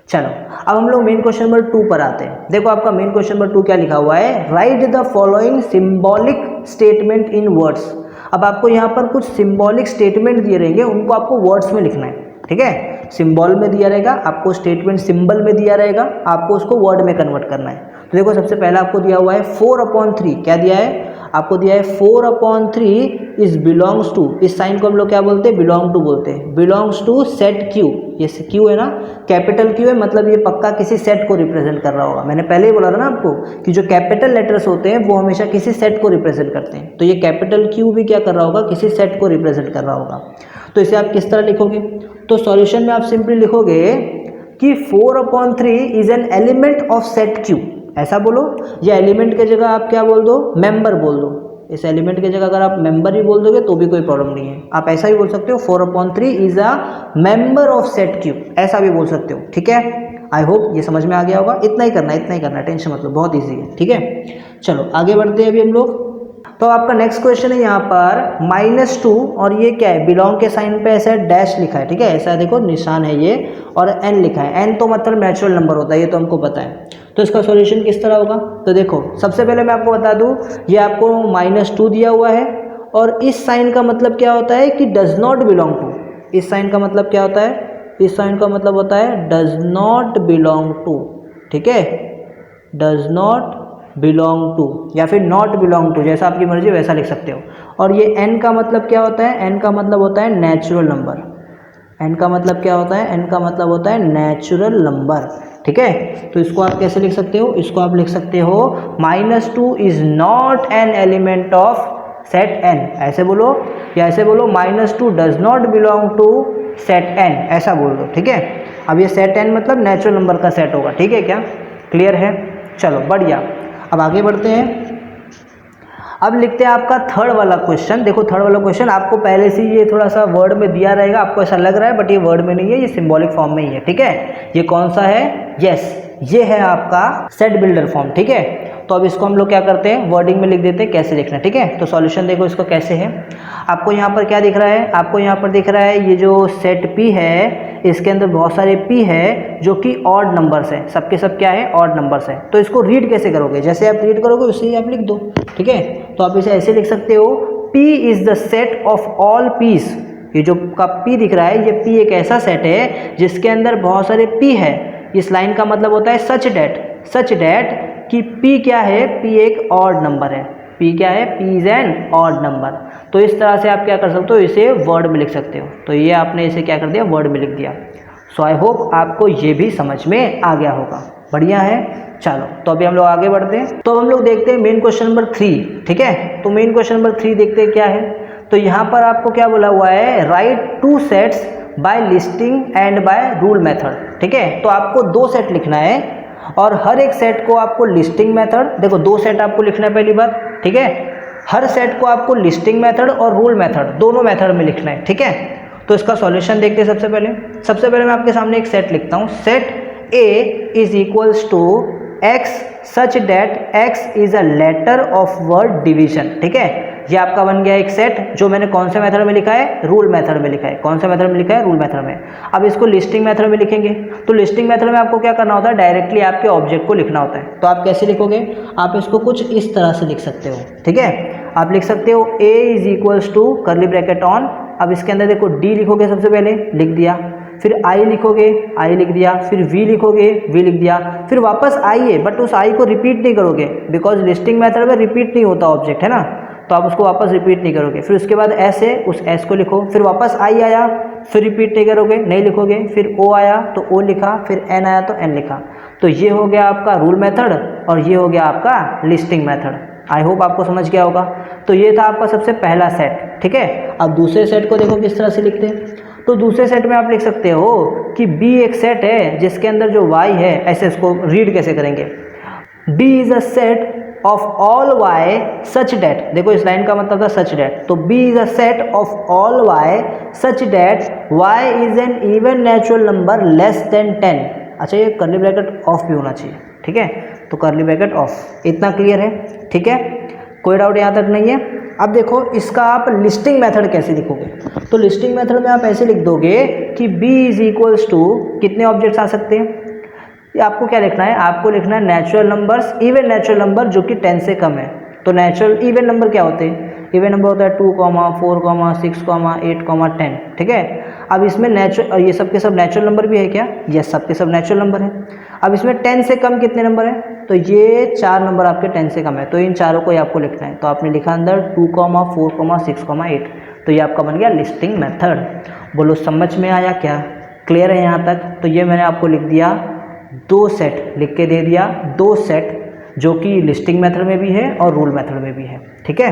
चलो अब हम लोग मेन क्वेश्चन नंबर 2 पर आते हैं। देखो आपका मेन क्वेश्चन नंबर 2 क्या लिखा हुआ है, write the following symbolic statement in words. अब आपको यहाँ पर कुछ सिंबॉलिक स्टेटमेंट दिए रहेंगे, उनको आपको वर्ड्स में लिखना है, ठीक है। सिंबल में दिया रहेगा आपको, स्टेटमेंट सिंबल में दिया रहेगा, आपको उसको वर्ड में कन्वर्ट करना है। तो देखो सबसे पहला आपको दिया हुआ है 4/3, क्या दिया है आपको, दिया है 4/3 इज बिलोंग्स टू, इस साइन को हम लोग क्या बोलते हैं, बिलोंग टू बोलते हैं, बिलोंग्स टू सेट क्यू। ये क्यू है ना, कैपिटल क्यू है, मतलब ये पक्का किसी सेट को रिप्रेजेंट कर रहा होगा। मैंने पहले ही बोला था ना आपको कि जो कैपिटल लेटर्स होते हैं वो हमेशा किसी सेट को रिप्रेजेंट करते हैं। तो ये कैपिटल क्यू भी क्या कर रहा होगा, किसी सेट को रिप्रेजेंट कर रहा होगा। तो इसे आप किस तरह लिखोगे, तो सॉल्यूशन में आप सिंपली लिखोगे कि 4/3 is an element of set Q, ऐसा बोलो। या एलिमेंट के जगह आप क्या बोल दो, मेंबर बोल दो। इस एलिमेंट की जगह अगर आप मेंबर ही बोल दोगे तो भी कोई प्रॉब्लम नहीं है, आप ऐसा ही बोल सकते हो 4/3 is a member of set Q, ऐसा भी बोल सकते हो, ठीक है। आई होप ये समझ में आ गया होगा। इतना ही करना है, टेंशन मत लो, बहुत ईजी है, ठीक है। चलो आगे बढ़ते हैं अभी हम लोग। तो आपका नेक्स्ट क्वेश्चन है यहाँ पर -2 और ये क्या है, बिलोंग के साइन पे ऐसा डैश लिखा है, ठीक है, ऐसा देखो निशान है ये, और n लिखा है। n तो मतलब नेचुरल नंबर होता है, ये तो हमको पता है। तो इसका सॉल्यूशन किस तरह होगा, तो देखो सबसे पहले मैं आपको बता दूं, ये आपको -2 दिया हुआ है और इस साइन का मतलब क्या होता है कि डज नॉट बिलोंग टू। इस साइन का मतलब क्या होता है, इस साइन का मतलब होता है डज नॉट बिलोंग टू, ठीक है, डज नॉट बिलोंग टू या फिर नॉट बिलोंग टू, जैसा आपकी मर्जी वैसा लिख सकते हो। और ये n का मतलब क्या होता है, n का मतलब होता है नेचुरल नंबर। n का मतलब क्या होता है, n का मतलब होता है नेचुरल नंबर, ठीक है। तो इसको आप कैसे लिख सकते हो, इसको आप लिख सकते हो -2 is not an element of set n, ऐसे बोलो, या ऐसे बोलो -2 does not belong to set n, ऐसा बोल दो, ठीक है। अब ये सेट n मतलब नेचुरल नंबर का सेट होगा, ठीक है क्या, क्लियर है। चलो बढ़िया, अब आगे बढ़ते हैं। अब लिखते हैं आपका थर्ड वाला क्वेश्चन। देखो थर्ड वाला क्वेश्चन आपको पहले से ये थोड़ा सा वर्ड में दिया रहेगा, आपको ऐसा लग रहा है, बट ये वर्ड में नहीं है, ये सिंबॉलिक फॉर्म में ही है, ठीक है। ये कौन सा है, यस ये है आपका सेट बिल्डर फॉर्म, ठीक है। तो अब इसको हम लोग क्या करते हैं, वर्डिंग में लिख देते हैं कैसे लिखना है, ठीक है। तो सॉल्यूशन देखो इसको कैसे है, आपको यहाँ पर क्या दिख रहा है, आपको यहाँ पर दिख रहा है ये जो सेट P है, इसके अंदर बहुत सारे P है जो कि ऑड नंबर्स हैं, सबके सब क्या है, ऑड नंबर्स हैं। तो इसको रीड कैसे करोगे, जैसे आप रीड करोगे उसे ही आप लिख दो, ठीक है। तो आप इसे ऐसे लिख सकते हो, P is the set of all P's। ये जो का P दिख रहा है, ये P एक ऐसा सेट है जिसके अंदर बहुत सारे P है। इस लाइन का मतलब होता है सच डैट कि P क्या है, P एक ऑड नंबर है, P क्या है, P is an odd number. तो इस तरह से आप क्या कर सकते हो, इसे वर्ड में लिख सकते हो। तो ये आपने इसे क्या कर दिया, वर्ड में लिख दिया। सो आई होप आपको ये भी समझ में आ गया होगा, बढ़िया है। चलो तो अभी हम लोग आगे बढ़ते हैं। तो हम लोग देखते हैं मेन क्वेश्चन नंबर 3, ठीक है। तो मेन क्वेश्चन नंबर 3 देखते हैं क्या है। तो यहाँ पर आपको क्या बोला हुआ है, write 2 sets by listing and by rule method, ठीक है। तो आपको 2 सेट लिखना है और हर एक सेट को आपको लिस्टिंग मेथड, देखो 2 सेट आपको लिखना है पहली बात, ठीक है। हर सेट को आपको लिस्टिंग मेथड और रूल मेथड दोनों मेथड में लिखना है, ठीक है। तो इसका सॉल्यूशन देखते हैं। सबसे पहले मैं आपके सामने एक सेट लिखता हूँ। Set A is equals to x such that x is a letter of word division. ठीक है, ये आपका बन गया एक सेट, जो मैंने कौन से मेथड में लिखा है, रूल मेथड में लिखा है। कौन से मेथड में लिखा है, रूल मेथड में। अब इसको लिस्टिंग मेथड में लिखेंगे, तो लिस्टिंग मेथड में आपको क्या करना होता है, डायरेक्टली आपके ऑब्जेक्ट को लिखना होता है। तो आप कैसे लिखोगे, आप इसको कुछ इस तरह से लिख सकते हो। ठीक है, आप लिख सकते हो A is equals to curly bracket on, अब इसके अंदर देखो डी लिखोगे, सबसे पहले लिख दिया, फिर आई लिखोगे, आई लिख दिया, फिर वी लिखोगे, वी लिख दिया, फिर वापस आई है, बट उस आई को रिपीट नहीं करोगे, बिकॉज लिस्टिंग मेथड में रिपीट नहीं होता ऑब्जेक्ट, है ना, तो आप उसको वापस रिपीट नहीं करोगे। फिर उसके बाद एस है, उस एस को लिखो, फिर वापस आई आया, फिर रिपीट नहीं करोगे, नहीं लिखोगे, फिर ओ आया तो ओ लिखा, फिर एन आया तो एन लिखा। तो ये हो गया आपका रूल मेथड और ये हो गया आपका लिस्टिंग मेथड। आई होप आपको समझ गया होगा। तो ये था आपका सबसे पहला सेट। ठीक है, अब दूसरे सेट को देखो किस तरह से लिखते हैं। तो दूसरे सेट में आप लिख सकते हो कि बी एक सेट है जिसके अंदर जो वाई है, ऐसे इसको रीड कैसे करेंगे, B is a set of all y such that, देखो इस लाइन का मतलब था सच डेट, तो B is a set of all y such that y is an even natural number less than 10। अच्छा, ये कर्ली ब्रैकेट ऑफ भी होना चाहिए। ठीक है, तो कर्ली ब्रैकेट ऑफ, इतना क्लियर है। ठीक है, कोई डाउट यहाँ तक नहीं है। अब देखो इसका आप लिस्टिंग मेथड कैसे लिखोगे, तो लिस्टिंग मेथड में आप ऐसे लिख दोगे कि b इज इक्वल्स टू कितने ऑब्जेक्ट्स आ सकते हैं, ये आपको क्या लिखना है, आपको लिखना है natural numbers, even natural number जो कि 10 से कम है। तो नेचुरल इवन नंबर क्या होते हैं, इवन नंबर होता है 2, 4, 6, 8, 10। ठीक है, अब इसमें नेचुरल, ये सब के सब नेचुरल नंबर भी है क्या, यस, सब के सब नेचुरल नंबर है। अब इसमें 10 से कम कितने नंबर है, तो ये 4 नंबर आपके 10 से कम है, तो इन चारों को ही आपको लिखना है। तो आपने लिखा अंदर 2, 4, 6, 8, तो ये आपका बन गया लिस्टिंग मेथड। बोलो समझ में आया क्या, क्लियर है यहाँ तक। तो ये मैंने आपको लिख दिया, 2 सेट लिख के दे दिया, 2 सेट जो कि लिस्टिंग मेथड में भी है और रूल मेथड में भी है। ठीक है,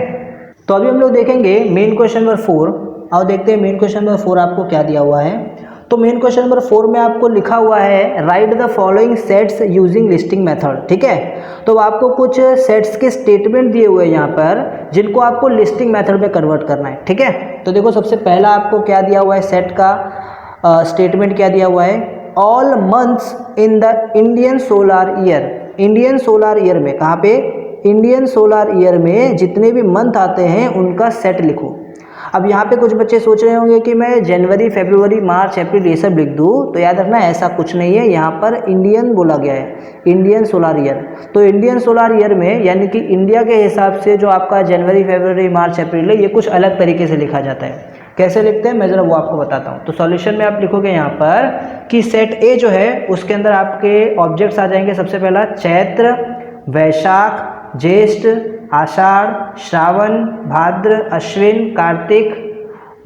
तो अभी हम लोग देखेंगे मेन क्वेश्चन नंबर 4। और देखते हैं मेन क्वेश्चन नंबर 4 आपको क्या दिया हुआ है। तो मेन क्वेश्चन नंबर 4 में आपको लिखा हुआ है write the following sets using listing method. ठीक है, तो आपको कुछ सेट्स के स्टेटमेंट दिए हुए हैं यहाँ पर, जिनको आपको लिस्टिंग मेथड में कन्वर्ट करना है। ठीक है, तो देखो सबसे पहला आपको क्या दिया हुआ है, सेट का स्टेटमेंट क्या दिया हुआ है, all months in the Indian solar year. Indian solar year में, कहाँ पे, इंडियन सोलर ईयर में जितने भी मंथ आते हैं उनका सेट लिखो। अब यहाँ पे कुछ बच्चे सोच रहे होंगे कि मैं जनवरी, फरवरी, मार्च, अप्रैल ये सब लिख दूँ, तो याद रखना ऐसा कुछ नहीं है, यहाँ पर इंडियन बोला गया है, इंडियन सोलर ईयर। तो इंडियन सोलर ईयर में यानी कि इंडिया के हिसाब से जो आपका जनवरी, फरवरी, मार्च, अप्रैल है, ये कुछ अलग तरीके से लिखा जाता है। कैसे लिखते हैं मैं ज़रा वो आपको बताता हूँ। तो सॉल्यूशन में आप लिखोगे यहाँ पर कि सेट ए जो है उसके अंदर आपके ऑब्जेक्ट्स आ जाएंगे। सबसे पहला चैत्र, वैशाख, ज्येष्ठ, आषाढ़, श्रावण, भाद्र, अश्विन, कार्तिक,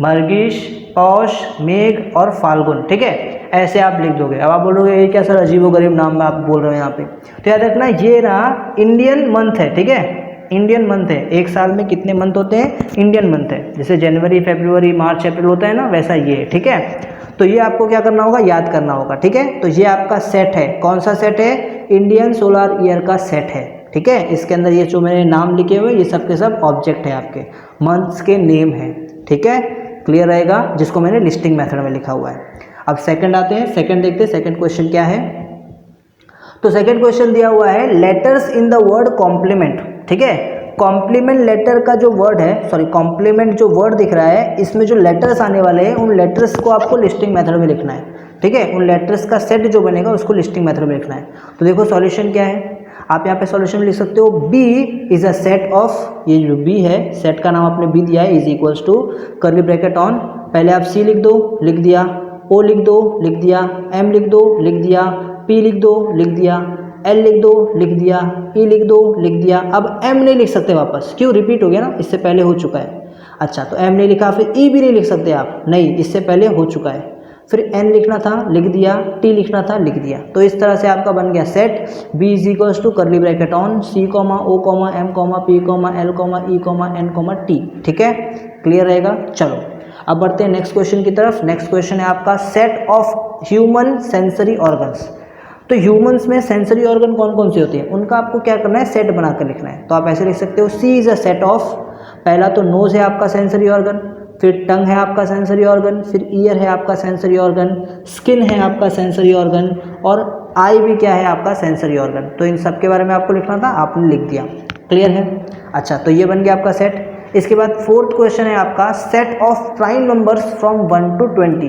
मर्गीश, पौष, मेघ और फाल्गुन। ठीक है, ऐसे आप लिख दोगे। अब आप बोलोगे ये क्या सर अजीबोगरीब नाम में आप बोल रहे हो यहाँ पे, तो याद रखना ये ना इंडियन मंथ है। ठीक है, इंडियन मंथ है, एक साल में कितने मंथ होते हैं, इंडियन मंथ है, जैसे जनवरी, फरवरी, मार्च, अप्रैल होता है ना, वैसा ये है। ठीक है, तो ये आपको क्या करना होगा, याद करना होगा। ठीक है, तो ये आपका सेट है, कौन सा सेट है, इंडियन सोलर ईयर का सेट है। ठीक है, इसके अंदर ये जो मैंने नाम लिखे हुए ये सब के सब ऑब्जेक्ट है, आपके मंथ्स के नेम है। ठीक है, क्लियर रहेगा, जिसको मैंने लिस्टिंग मेथड में लिखा हुआ है। अब सेकंड आते हैं, सेकंड देखते हैं सेकंड क्वेश्चन क्या है। तो सेकंड क्वेश्चन दिया हुआ है letters in the word complement. ठीक है, कॉम्प्लीमेंट लेटर का जो वर्ड है, सॉरी कॉम्प्लीमेंट जो वर्ड दिख रहा है, इसमें जो लेटर्स आने वाले हैं उन लेटर्स को आपको लिस्टिंग मेथड में लिखना है। ठीक है, उन लेटर्स का सेट जो बनेगा उसको लिस्टिंग मेथड में लिखना है। तो देखो सॉल्यूशन क्या है, आप यहाँ पे सॉल्यूशन लिख सकते हो, B is a set of, ये जो बी है सेट का नाम आपने बी दिया है, is equals to curly bracket on, पहले आप सी लिख दो, लिख दिया, ओ लिख दो, लिख दिया, एम लिख दो, लिख दिया, पी लिख दो, लिख दिया, एल लिख दो, लिख दिया, ई लिख दो, लिख दिया। अब एम नहीं लिख सकते वापस, क्यों, रिपीट हो गया ना, इससे पहले हो चुका है। अच्छा, तो एम नहीं लिखा, फिर ई भी नहीं लिख सकते आप, नहीं, इससे पहले हो चुका है। फिर एन लिखना था, लिख दिया, टी लिखना था, लिख दिया। तो इस तरह से आपका बन गया set B is equals to curly bracket on C comma O comma M comma P comma L comma E comma N comma T. ठीक है, क्लियर रहेगा। चलो अब बढ़ते हैं नेक्स्ट क्वेश्चन की तरफ। नेक्स्ट क्वेश्चन है आपका set of human sensory organs. तो ह्यूमंस में सेंसरी ऑर्गन कौन कौन से होते हैं, उनका आपको क्या करना है, सेट बनाकर लिखना है। तो आप ऐसे लिख सकते हो, सी इज अ सेट ऑफ, पहला तो नोज है आपका सेंसरी ऑर्गन, फिर टंग है आपका सेंसरी ऑर्गन, फिर ईयर है आपका सेंसरी ऑर्गन, स्किन है आपका सेंसरी ऑर्गन, और आई भी क्या है आपका सेंसरी ऑर्गन। तो इन सब के बारे में आपको लिखना था, आपने लिख दिया। क्लियर है? अच्छा, तो ये बन गया आपका सेट। इसके बाद फोर्थ क्वेश्चन है आपका set of prime numbers from 1 to 20।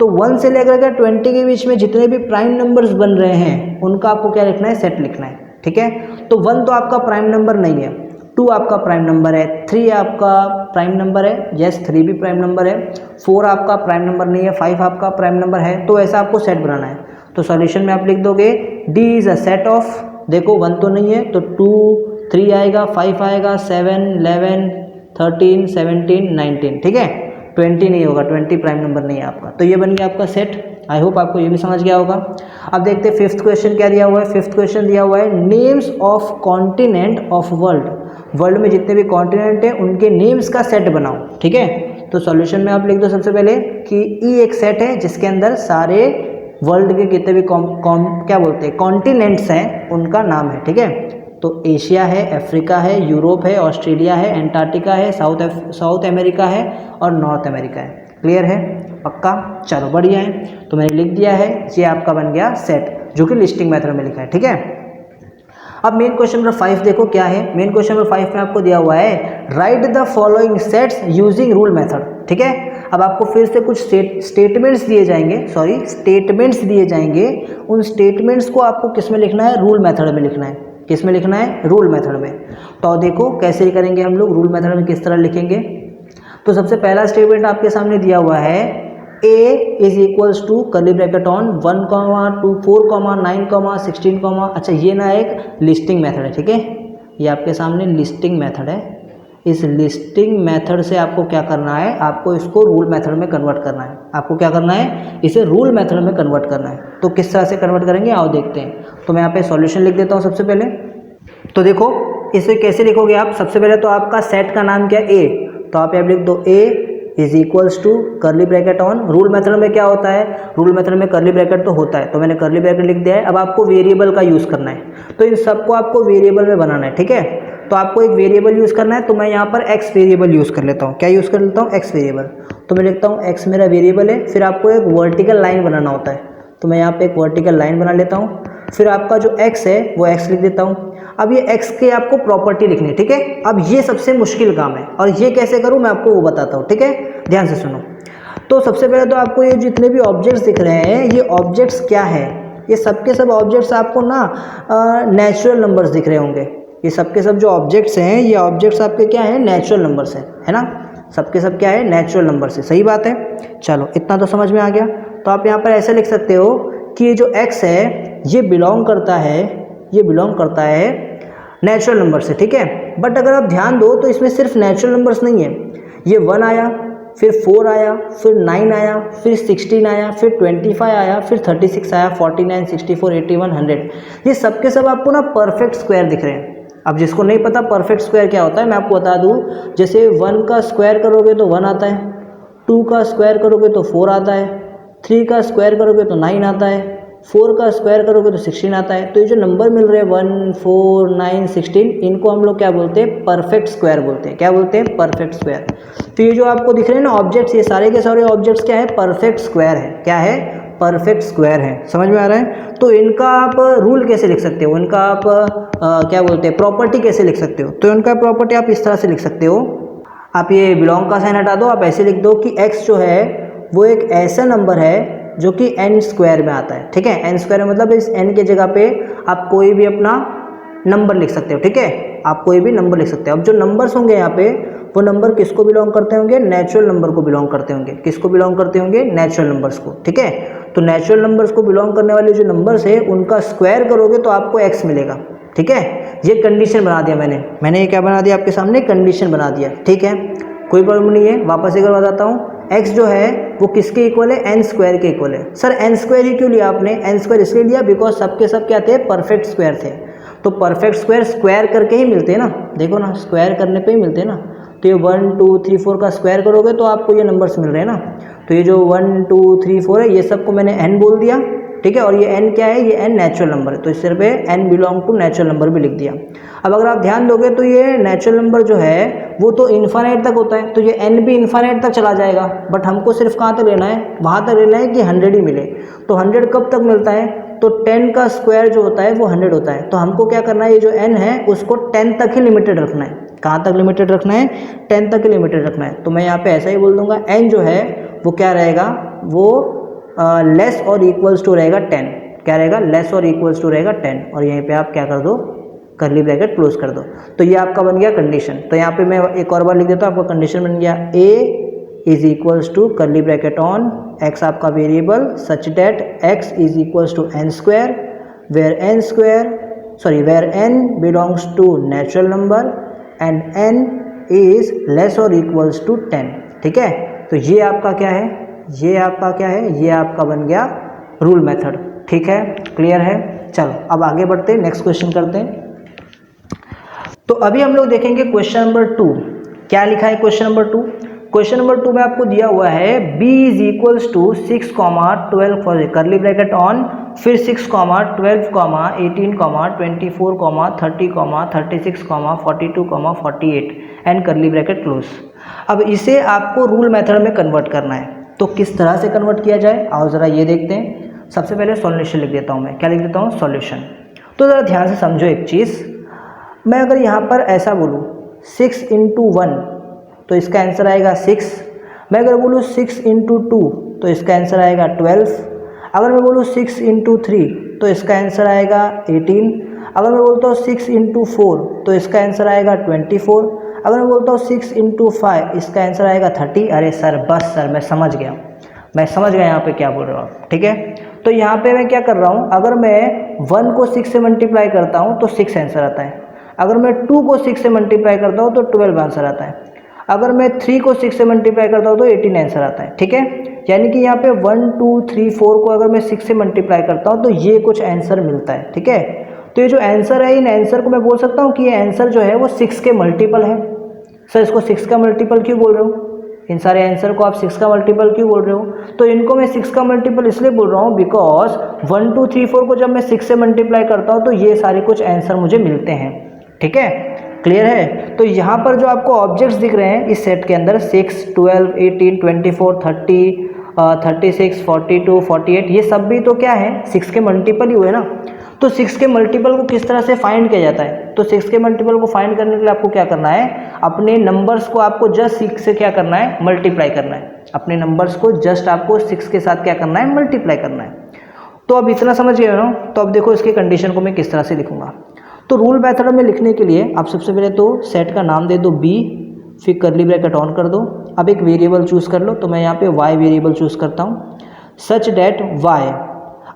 तो 1 से लेकर के 20 के बीच में जितने भी प्राइम नंबर्स बन रहे हैं उनका आपको क्या लिखना है, सेट लिखना है। ठीक है, तो 1 तो आपका प्राइम नंबर नहीं है, 2 आपका प्राइम नंबर है, 3 आपका प्राइम नंबर है, यस 3 भी प्राइम नंबर है, 4 आपका प्राइम नंबर नहीं है, 5 आपका प्राइम नंबर है। तो ऐसा आपको सेट बनाना है। तो सॉल्यूशन में आप लिख दोगे D is a set of, देखो 1 तो नहीं है तो 2 3 आएगा, 5 आएगा, 7 11 13 17 19। ठीक है, 20 नहीं होगा, 20 प्राइम नंबर नहीं है आपका। तो ये बन गया आपका सेट। आई होप आपको ये भी समझ गया होगा। अब देखते हैं फिफ्थ क्वेश्चन क्या दिया हुआ है। फिफ्थ क्वेश्चन दिया हुआ है names of continent of world. World में जितने भी कॉन्टिनेंट हैं उनके नेम्स का सेट बनाओ। ठीक है, तो सॉल्यूशन में आप लिख दो सबसे पहले कि ई एक सेट है जिसके अंदर सारे वर्ल्ड के कितने भी क्या बोलते हैं कॉन्टिनेंट्स हैं उनका नाम है। ठीक है, तो एशिया है, अफ्रीका है, यूरोप है, ऑस्ट्रेलिया है, एंटार्क्टिका है, साउथ अमेरिका है और नॉर्थ अमेरिका है। क्लियर है? पक्का? चलो बढ़िया है, तो मैंने लिख दिया है, ये आपका बन गया सेट, जो कि लिस्टिंग मेथड में लिखा है। ठीक है, अब मेन क्वेश्चन नंबर 5 देखो क्या है। मेन क्वेश्चन नंबर 5 में आपको दिया हुआ है write the following sets using rule method. ठीक है, अब आपको फिर से कुछ स्टेटमेंट्स दिए जाएंगे, उन स्टेटमेंट्स को आपको किस में लिखना है, रूल मेथड में लिखना है। किस में लिखना है, रूल मेथड में। तो देखो कैसे करेंगे हम लोग, रूल मेथड में किस तरह लिखेंगे। तो सबसे पहला स्टेटमेंट आपके सामने दिया हुआ है a is equals to curly bracket on 1, 2, 4, 9, 16, अच्छा ये ना एक लिस्टिंग मेथड है। ठीक है, ये आपके सामने लिस्टिंग मेथड है। इस लिस्टिंग मेथड से आपको क्या करना है, आपको इसको रूल मेथड में कन्वर्ट करना है। आपको क्या करना है, इसे रूल मेथड में कन्वर्ट करना है। तो किस तरह से कन्वर्ट करेंगे आओ देखते हैं। तो मैं यहाँ पे सॉल्यूशन लिख देता हूँ सबसे पहले। तो देखो इसे कैसे लिखोगे आप, सबसे पहले तो आपका सेट का नाम क्या है, ए, तो आप यहाँ लिख दो A is equals to curly bracket on. Rule method में क्या होता है, रूल मेथड में कर्ली ब्रैकेट तो होता है, तो मैंने कर्ली ब्रैकेट लिख दिया है। अब आपको वेरिएबल का यूज़ करना है, तो इन सबको आपको वेरिएबल में बनाना है। ठीक है, तो आपको एक वेरिएबल यूज़ करना है, तो मैं यहाँ पर एक्स वेरिएबल यूज़ कर लेता हूँ। क्या यूज़ कर लेता हूँ, एक्स वेरिएबल। तो मैं लिखता हूँ एक्स मेरा वेरिएबल है। फिर आपको एक वर्टिकल लाइन बनाना होता है, तो मैं यहाँ पे एक वर्टिकल लाइन बना लेता हूँ। फिर आपका जो x है वो x लिख देता हूँ। अब ये x के आपको प्रॉपर्टी लिखनी है। ठीक है, अब ये सबसे मुश्किल काम है और ये कैसे करूँ मैं आपको वो बताता हूँ। ठीक है, ध्यान से सुनो। तो सबसे पहले तो आपको ये जितने भी ऑब्जेक्ट्स दिख रहे हैं, ये ऑब्जेक्ट्स क्या है, ये सब के सब ऑब्जेक्ट्स आपको ना नेचुरल नंबर्स दिख रहे होंगे। ये सब के सब जो ऑब्जेक्ट्स हैं, ये ऑब्जेक्ट्स आपके क्या है, नेचुरल नंबर्स हैं, है ना। सब के सब क्या है, नेचुरल नंबर्स है। सही बात है, चलो इतना तो समझ में आ गया। तो आप यहाँ पर ऐसे लिख सकते हो कि ये जो x है ये बिलोंग करता है नेचुरल नंबर से। ठीक है, बट अगर आप ध्यान दो तो इसमें सिर्फ नेचुरल नंबर्स नहीं है। ये 1 आया, फिर 4 आया, फिर 9 आया, फिर 16 आया, फिर 25 आया, फिर 36 आया, 49, 64, 81, 100। ये सब के सब आपको ना परफेक्ट स्क्वायर दिख रहे हैं। अब जिसको नहीं पता परफेक्ट स्क्वायर क्या होता है मैं आपको बता दूं। जैसे 1 का स्क्वायर करोगे तो 1 आता है, 2 का स्क्वायर करोगे तो 4 आता है, 3 का स्क्वायर करोगे तो 9 आता है, 4 का स्क्वायर करोगे तो 16 आता है। तो ये जो नंबर मिल रहे हैं 1, 4, 9, 16, इनको हम लोग क्या बोलते हैं, परफेक्ट स्क्वायर बोलते हैं। क्या बोलते हैं, परफेक्ट स्क्वायर। तो ये जो आपको दिख रहे हैं ना ऑब्जेक्ट्स, ये सारे के सारे ऑब्जेक्ट्स क्या है, परफेक्ट स्क्वायर है। क्या है, परफेक्ट स्क्वायर है। समझ में आ रहा है। तो इनका आप रूल कैसे लिख सकते हो, इनका आप क्या बोलते हैं, प्रॉपर्टी कैसे लिख सकते हो। तो इनका प्रॉपर्टी आप इस तरह से लिख सकते हो। आप ये बिलोंग का साइन हटा दो, आप ऐसे लिख दो कि x जो है वो एक ऐसा नंबर है जो कि n स्क्वायर में आता है। ठीक है, n स्क्वायर में मतलब इस n के जगह पे आप कोई भी अपना नंबर लिख सकते हो। ठीक है, आप कोई भी नंबर लिख सकते हो। अब जो नंबर्स होंगे यहाँ पे वो नंबर किसको बिलोंग करते होंगे, नेचुरल नंबर को बिलोंग करते होंगे। किसको बिलोंग करते होंगे, नेचुरल नंबर्स को। ठीक है, तो नेचुरल नंबर्स को बिलोंग करने वाले जो नंबर्स है उनका स्क्वायर करोगे तो आपको x मिलेगा। ठीक है, ये कंडीशन बना दिया मैंने ये क्या बना दिया आपके सामने, कंडीशन बना दिया। ठीक है, कोई प्रॉब्लम नहीं है। वापस एक बार बताता हूँ, x जो है वो किसके इक्वल है, n स्क्वायर के इक्वल है। सर n स्क्वायर ही क्यों लिया आपने, n स्क्वायर इसलिए लिया बिकॉज सबके सब क्या थे, परफेक्ट स्क्वायर थे। तो परफेक्ट स्क्वायर स्क्वायर करके ही मिलते हैं ना, देखो ना स्क्वायर करने पे ही मिलते हैं ना। तो ये 1, 2, 3, 4 का स्क्वायर करोगे तो आपको ये नंबर्स मिल रहे हैं ना। तो ये जो 1, 2, 3, 4 है ये सबको मैंने n बोल दिया। ठीक है, और ये n क्या है, ये n नेचुरल नंबर है, तो इस सिर पे n belong to natural number भी लिख दिया। अब अगर आप ध्यान दोगे तो ये नेचुरल नंबर जो है वो तो इन्फाइनाइट तक होता है, तो ये n भी इन्फाइनाइट तक चला जाएगा, बट हमको सिर्फ कहाँ तक लेना है, वहाँ तक लेना है कि 100 ही मिले। तो 100 कब तक मिलता है, तो 10 का स्क्वायर जो होता है वो 100 होता है। तो हमको क्या करना है, ये जो n है उसको 10 तक ही लिमिटेड रखना है। कहाँ तक लिमिटेड रखना है, 10 तक ही लिमिटेड रखना है। तो मैं यहाँ पे ऐसा ही बोल दूंगा, n जो है वो क्या रहेगा, वो लेस और इक्वल्स टू रहेगा 10। क्या रहेगा, लेस और इक्वल्स टू रहेगा 10, और यहीं पे आप क्या कर दो, कर्ली ब्रैकेट क्लोज कर दो। तो ये आपका बन गया कंडीशन। तो यहाँ पे मैं एक और बार लिख देता हूँ, आपका कंडीशन बन गया a is equals to curly bracket on x आपका variable such that x is equals to n square where n belongs to natural number and n is less और इक्वल्स टू 10। ठीक है, तो ये आपका क्या है, ये आपका क्या है, ये आपका बन गया रूल मेथड। ठीक है, क्लियर है। चलो अब आगे बढ़ते हैं, नेक्स्ट क्वेश्चन करते हैं। तो अभी हम लोग देखेंगे क्वेश्चन नंबर 2। क्या लिखा है क्वेश्चन नंबर 2, क्वेश्चन नंबर 2 में आपको दिया हुआ है b is equals to 6, 12 curly bracket on, फिर 6, 12, 18, 24, 30, 36, 42, 48 एंड कर्ली ब्रैकेट क्लोज। अब इसे आपको रूल मेथड में कन्वर्ट करना है, तो किस तरह से कन्वर्ट किया जाए, आओ ज़रा ये देखते हैं। सबसे पहले सॉल्यूशन लिख देता हूँ मैं, क्या लिख देता हूँ, सॉल्यूशन। तो ज़रा ध्यान से समझो एक चीज़, मैं अगर यहाँ पर ऐसा बोलूँ 6 × 1 तो इसका आंसर आएगा 6। मैं अगर बोलूँ 6 × 2 तो इसका आंसर आएगा 12। अगर मैं बोलूँ 6 × 3 तो इसका आंसर आएगा 18। अगर मैं बोलता हूँ 6 × 4 तो इसका आंसर आएगा 24। अगर मैं बोलता हूँ 6 × 5 इसका आंसर आएगा 30। अरे सर बस सर, मैं समझ गया यहाँ पे क्या बोल रहा हूँ। ठीक है, तो यहाँ पे मैं क्या कर रहा हूँ, अगर मैं 1 को 6 से मल्टीप्लाई करता हूँ तो 6 आंसर आता है। अगर मैं 2 को 6 से मल्टीप्लाई करता हूँ तो 12 आंसर आता है। अगर मैं 3 को 6 से मल्टीप्लाई करता हूँ तो 18 आंसर आता है। ठीक है, यानी कि यहाँ पे 1, 2, 3, 4 को अगर मैं 6 से मल्टीप्लाई करता हूँ तो ये कुछ आंसर मिलता है। ठीक है, तो ये जो आंसर है, इन आंसर को मैं बोल सकता हूँ कि ये आंसर जो है वो 6 के मल्टीपल है। सर इसको 6 का मल्टीपल क्यों बोल रहे हो, इन सारे आंसर को आप 6 का मल्टीपल क्यों बोल रहे हो, तो इनको मैं 6 का मल्टीपल इसलिए बोल रहा हूँ बिकॉज 1, 2, 3, 4 को जब मैं 6 से मल्टीप्लाई करता हूँ तो ये सारे कुछ आंसर मुझे मिलते हैं। ठीक है, क्लियर है। तो यहाँ पर जो आपको ऑब्जेक्ट्स दिख रहे हैं इस सेट के अंदर 6, 12, 18, 24, 30, 36, 42, 48 ये सब भी तो क्या है, 6 के मल्टीपल ही हुए ना। तो 6 के मल्टीपल को किस तरह से फाइंड किया जाता है, तो 6 के मल्टीपल को फाइंड करने के लिए आपको क्या करना है, अपने नंबर्स को आपको जस्ट 6 से क्या करना है, मल्टीप्लाई करना है। अपने नंबर्स को जस्ट आपको 6 के साथ क्या करना है, मल्टीप्लाई करना है। तो अब इतना समझ गए ना। तो अब देखो इसकी कंडीशन को मैं किस तरह से लिखूंगा। तो रूल मेथड में लिखने के लिए आप सबसे पहले तो सेट का नाम दे दो b, फिर कर्ली ब्रैकेट ऑन कर दो। अब एक वेरिएबल चूज़ कर लो, तो मैं यहाँ पे y वेरिएबल चूज़ करता हूँ सच डेट y।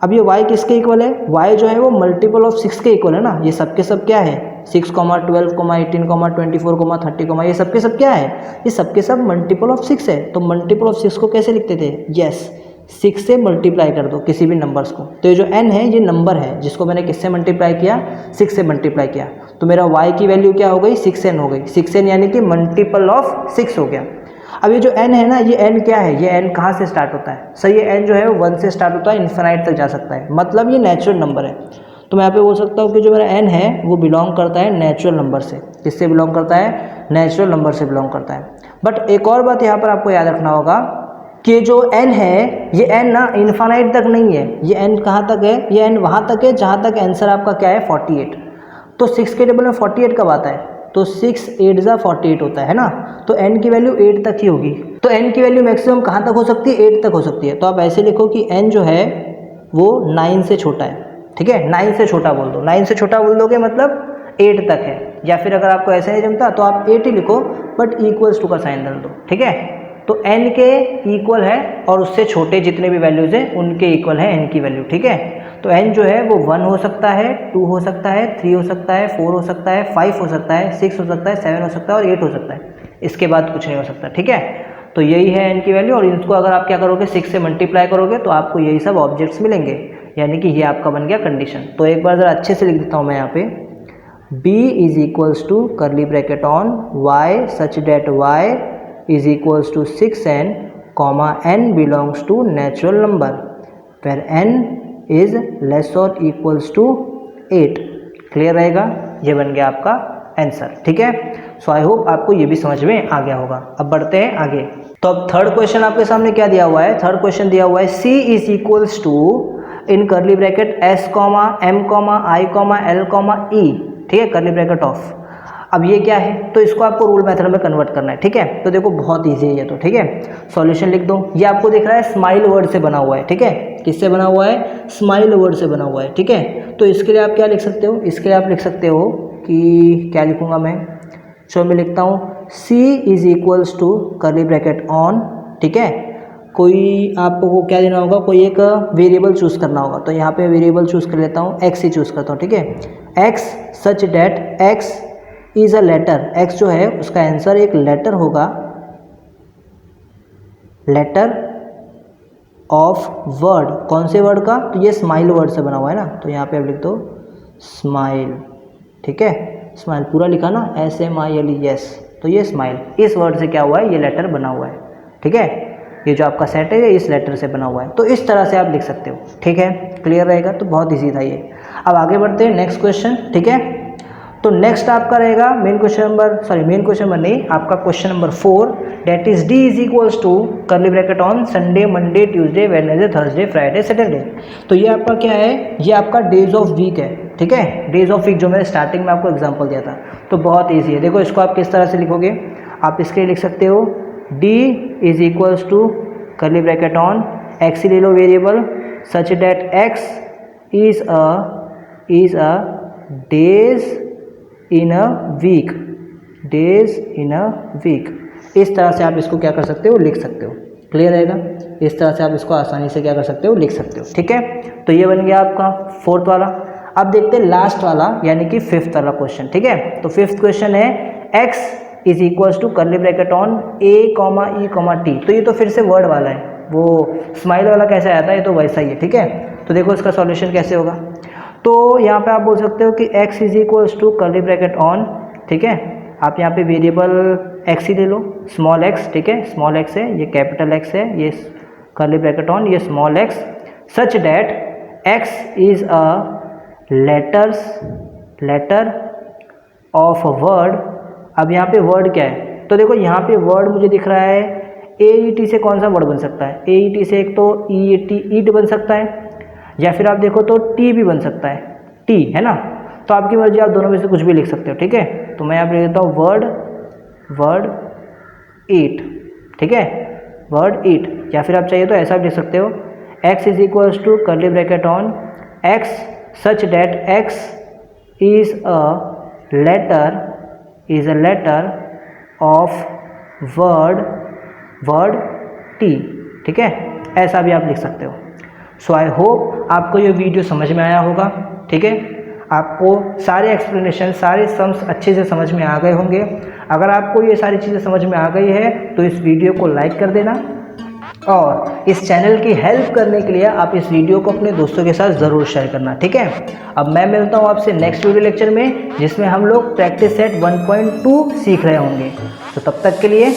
अब ये y किसके इक्वल है, y जो है वो मल्टीपल ऑफ 6 के इक्वल है ना। ये सब के सब क्या है, 6, 12, 18, 24, 30, ये सब के सब क्या है, ये सब के सब मल्टीपल ऑफ 6 है। तो मल्टीपल ऑफ 6 को कैसे लिखते थे, यस 6 से मल्टीप्लाई कर दो किसी भी नंबर्स को। तो ये जो n है ये नंबर है जिसको मैंने किससे मल्टीप्लाई किया, 6 से मल्टीप्लाई किया। तो मेरा y की वैल्यू क्या हो गई, 6n हो गई। 6n यानी कि मल्टीपल ऑफ 6 हो गया। अब ये जो n है ना, ये n क्या है, ये n कहाँ से स्टार्ट होता है, सर ये n जो है वो 1 से स्टार्ट होता है, इन्फिनाइट तक जा सकता है, मतलब ये नेचुरल नंबर है। तो मैं यहाँ पे बोल सकता हूँ कि जो मेरा n है वो बिलोंग करता है नेचुरल नंबर से। किससे बिलोंग करता है, नेचुरल नंबर से बिलोंग करता है। बट एक और बात यहाँ पर आपको याद रखना होगा कि जो n है ये n ना इन्फिनाइट तक नहीं है, ये n कहाँ तक है, ये n वहाँ तक है जहाँ तक आंसर आपका क्या है, 48। तो 6 के टेबल में 48 कब आता है, तो 6 8 जा 48 होता है ना। तो n की वैल्यू 8 तक ही होगी। तो n की वैल्यू मैक्सिमम कहाँ तक हो सकती है, 8 तक हो सकती है। तो आप ऐसे लिखो कि n जो है वो 9 से छोटा है। ठीक है, 9 से छोटा बोल दो, 9 से छोटा बोल दोगे मतलब 8 तक है। या फिर अगर आपको ऐसे नहीं जमता तो आप 8 ही लिखो बट इक्वल्स टू का साइन डाल दो। ठीक है, तो n के इक्वल है और उससे छोटे जितने भी वैल्यूज़ हैं उनके इक्वल है n की वैल्यू। ठीक है, तो n जो है वो 1 हो सकता है, 2 हो सकता है, 3 हो सकता है, 4 हो सकता है, 5 हो सकता है, 6 हो सकता है, 7 हो सकता है और 8 हो सकता है। इसके बाद कुछ नहीं हो सकता। ठीक है, तो यही है n की वैल्यू। और इनको अगर आप क्या करोगे, 6 से मल्टीप्लाई करोगे तो आपको यही सब ऑब्जेक्ट्स मिलेंगे, यानी कि ये आपका बन गया कंडीशन। तो एक बार ज़रा अच्छे से लिख देता हूँ मैं यहाँ पे, b is equals to curly bracket on y such that y is equals to 6n, n belongs to natural number where n is less और इक्वल्स टू 8। क्लियर रहेगा, ये बन गया आपका आंसर। ठीक है, सो आई होप आपको ये भी समझ में आ गया होगा। अब बढ़ते हैं आगे। तो अब थर्ड क्वेश्चन आपके सामने क्या दिया हुआ है, थर्ड क्वेश्चन दिया हुआ है C is equals to in curly bracket S comma M comma I comma L comma E. ठीक है, कर्ली ब्रैकेट ऑफ। अब ये क्या है, तो इसको आपको रूल मेथड में कन्वर्ट करना है। ठीक है, तो देखो बहुत ईजी है ये तो। ठीक है, सॉल्यूशन लिख दो। ये आपको दिख रहा है स्माइल वर्ड से बना हुआ है। ठीक है, किससे बना हुआ है, स्माइल वर्ड से बना हुआ है। ठीक है, तो इसके लिए आप क्या लिख सकते हो, इसके लिए आप लिख सकते हो कि क्या लिखूंगा मैं, चलो मैं लिखता हूँ C is equals to curly bracket on. ठीक है, कोई आपको क्या देना होगा, कोई एक वेरिएबल चूज़ करना होगा। तो यहाँ पे वेरिएबल चूज़ कर लेता हूँ, x ही चूज़ करता हूँ। ठीक है, x such that x is a letter. x जो है उसका आंसर एक लेटर होगा, लेटर ऑफ वर्ड। कौन से वर्ड का, तो ये स्माइल वर्ड से बना हुआ है ना, तो यहाँ पे आप लिख दो स्माइल। ठीक है, स्माइल पूरा लिखा ना, SMILE, यस। तो ये स्माइल, इस वर्ड से क्या हुआ है, ये लेटर बना हुआ है। ठीक है, ये जो आपका सेट है ये इस लेटर से बना हुआ है। तो इस तरह से आप लिख सकते हो। ठीक है, क्लियर रहेगा, तो बहुत ईजी था ये। अब आगे बढ़ते हैं नेक्स्ट क्वेश्चन। ठीक है, तो नेक्स्ट आपका रहेगा मेन क्वेश्चन नंबर नहीं, आपका question number 4, that is D is equals to curly bracket on Sunday Monday Tuesday Wednesday Thursday Friday Saturday. तो ये आपका क्या है, ये आपका डेज ऑफ वीक है। ठीक है, डेज ऑफ वीक जो मैंने स्टार्टिंग में आपको एग्जांपल दिया था। तो बहुत ईजी है, देखो इसको आप किस तरह से लिखोगे, आप इसके लिए लिख सकते हो D is equals to curly bracket on X ही ले लो variable, such that X is a days in a week, days in a week. इस तरह से आप इसको क्या कर सकते हो, लिख सकते हो। क्लियर रहेगा, इस तरह से आप इसको आसानी से क्या कर सकते हो, लिख सकते हो। ठीक है, तो ये बन गया आपका फोर्थ वाला। अब देखते हैं लास्ट वाला, यानी कि फिफ्थ वाला क्वेश्चन। ठीक है, तो फिफ्थ क्वेश्चन है x is equals to curly bracket on a comma E comma T. तो ये तो फिर से वर्ड वाला है, वो स्माइल वाला कैसे आया था, ये तो वैसा ही है। ठीक है, तो देखो इसका सॉल्यूशन कैसे होगा। तो यहाँ पे आप बोल सकते हो कि x is equals to curly bracket on. ठीक है, आप यहाँ पे वेरिएबल x ही ले लो, स्मॉल x। ठीक है, स्मॉल x है, ये कैपिटल X है, ये कर्ली ब्रैकेट ऑन, ये small x, such that x is a letter of word. अब यहाँ पे वर्ड क्या है, तो देखो यहाँ पे वर्ड मुझे दिख रहा है AET से कौन सा वर्ड बन सकता है, AET से एक तो ईट बन सकता है, या फिर आप देखो तो टी भी बन सकता है, टी है ना। तो आपकी मर्जी, आप दोनों में से कुछ भी लिख सकते हो। ठीक है, तो मैं यहाँ पे लिख देता हूँ वर्ड ईट। ठीक है, वर्ड ईट, या फिर आप चाहिए तो ऐसा भी लिख सकते हो x is equals to curly bracket on x such that x is a letter of word T. ठीक है, ऐसा भी आप लिख सकते हो। सो आई होप आपको ये वीडियो समझ में आया होगा। ठीक है, आपको सारे एक्सप्लेनेशन, सारे सम्स अच्छे से समझ में आ गए होंगे। अगर आपको ये सारी चीज़ें समझ में आ गई है तो इस वीडियो को लाइक कर देना, और इस चैनल की हेल्प करने के लिए आप इस वीडियो को अपने दोस्तों के साथ ज़रूर शेयर करना। ठीक है, अब मैं मिलता हूँ आपसे नेक्स्ट वीडियो लेक्चर में, जिसमें हम लोग प्रैक्टिस सेट 1.2 सीख रहे होंगे। तो तब तक के लिए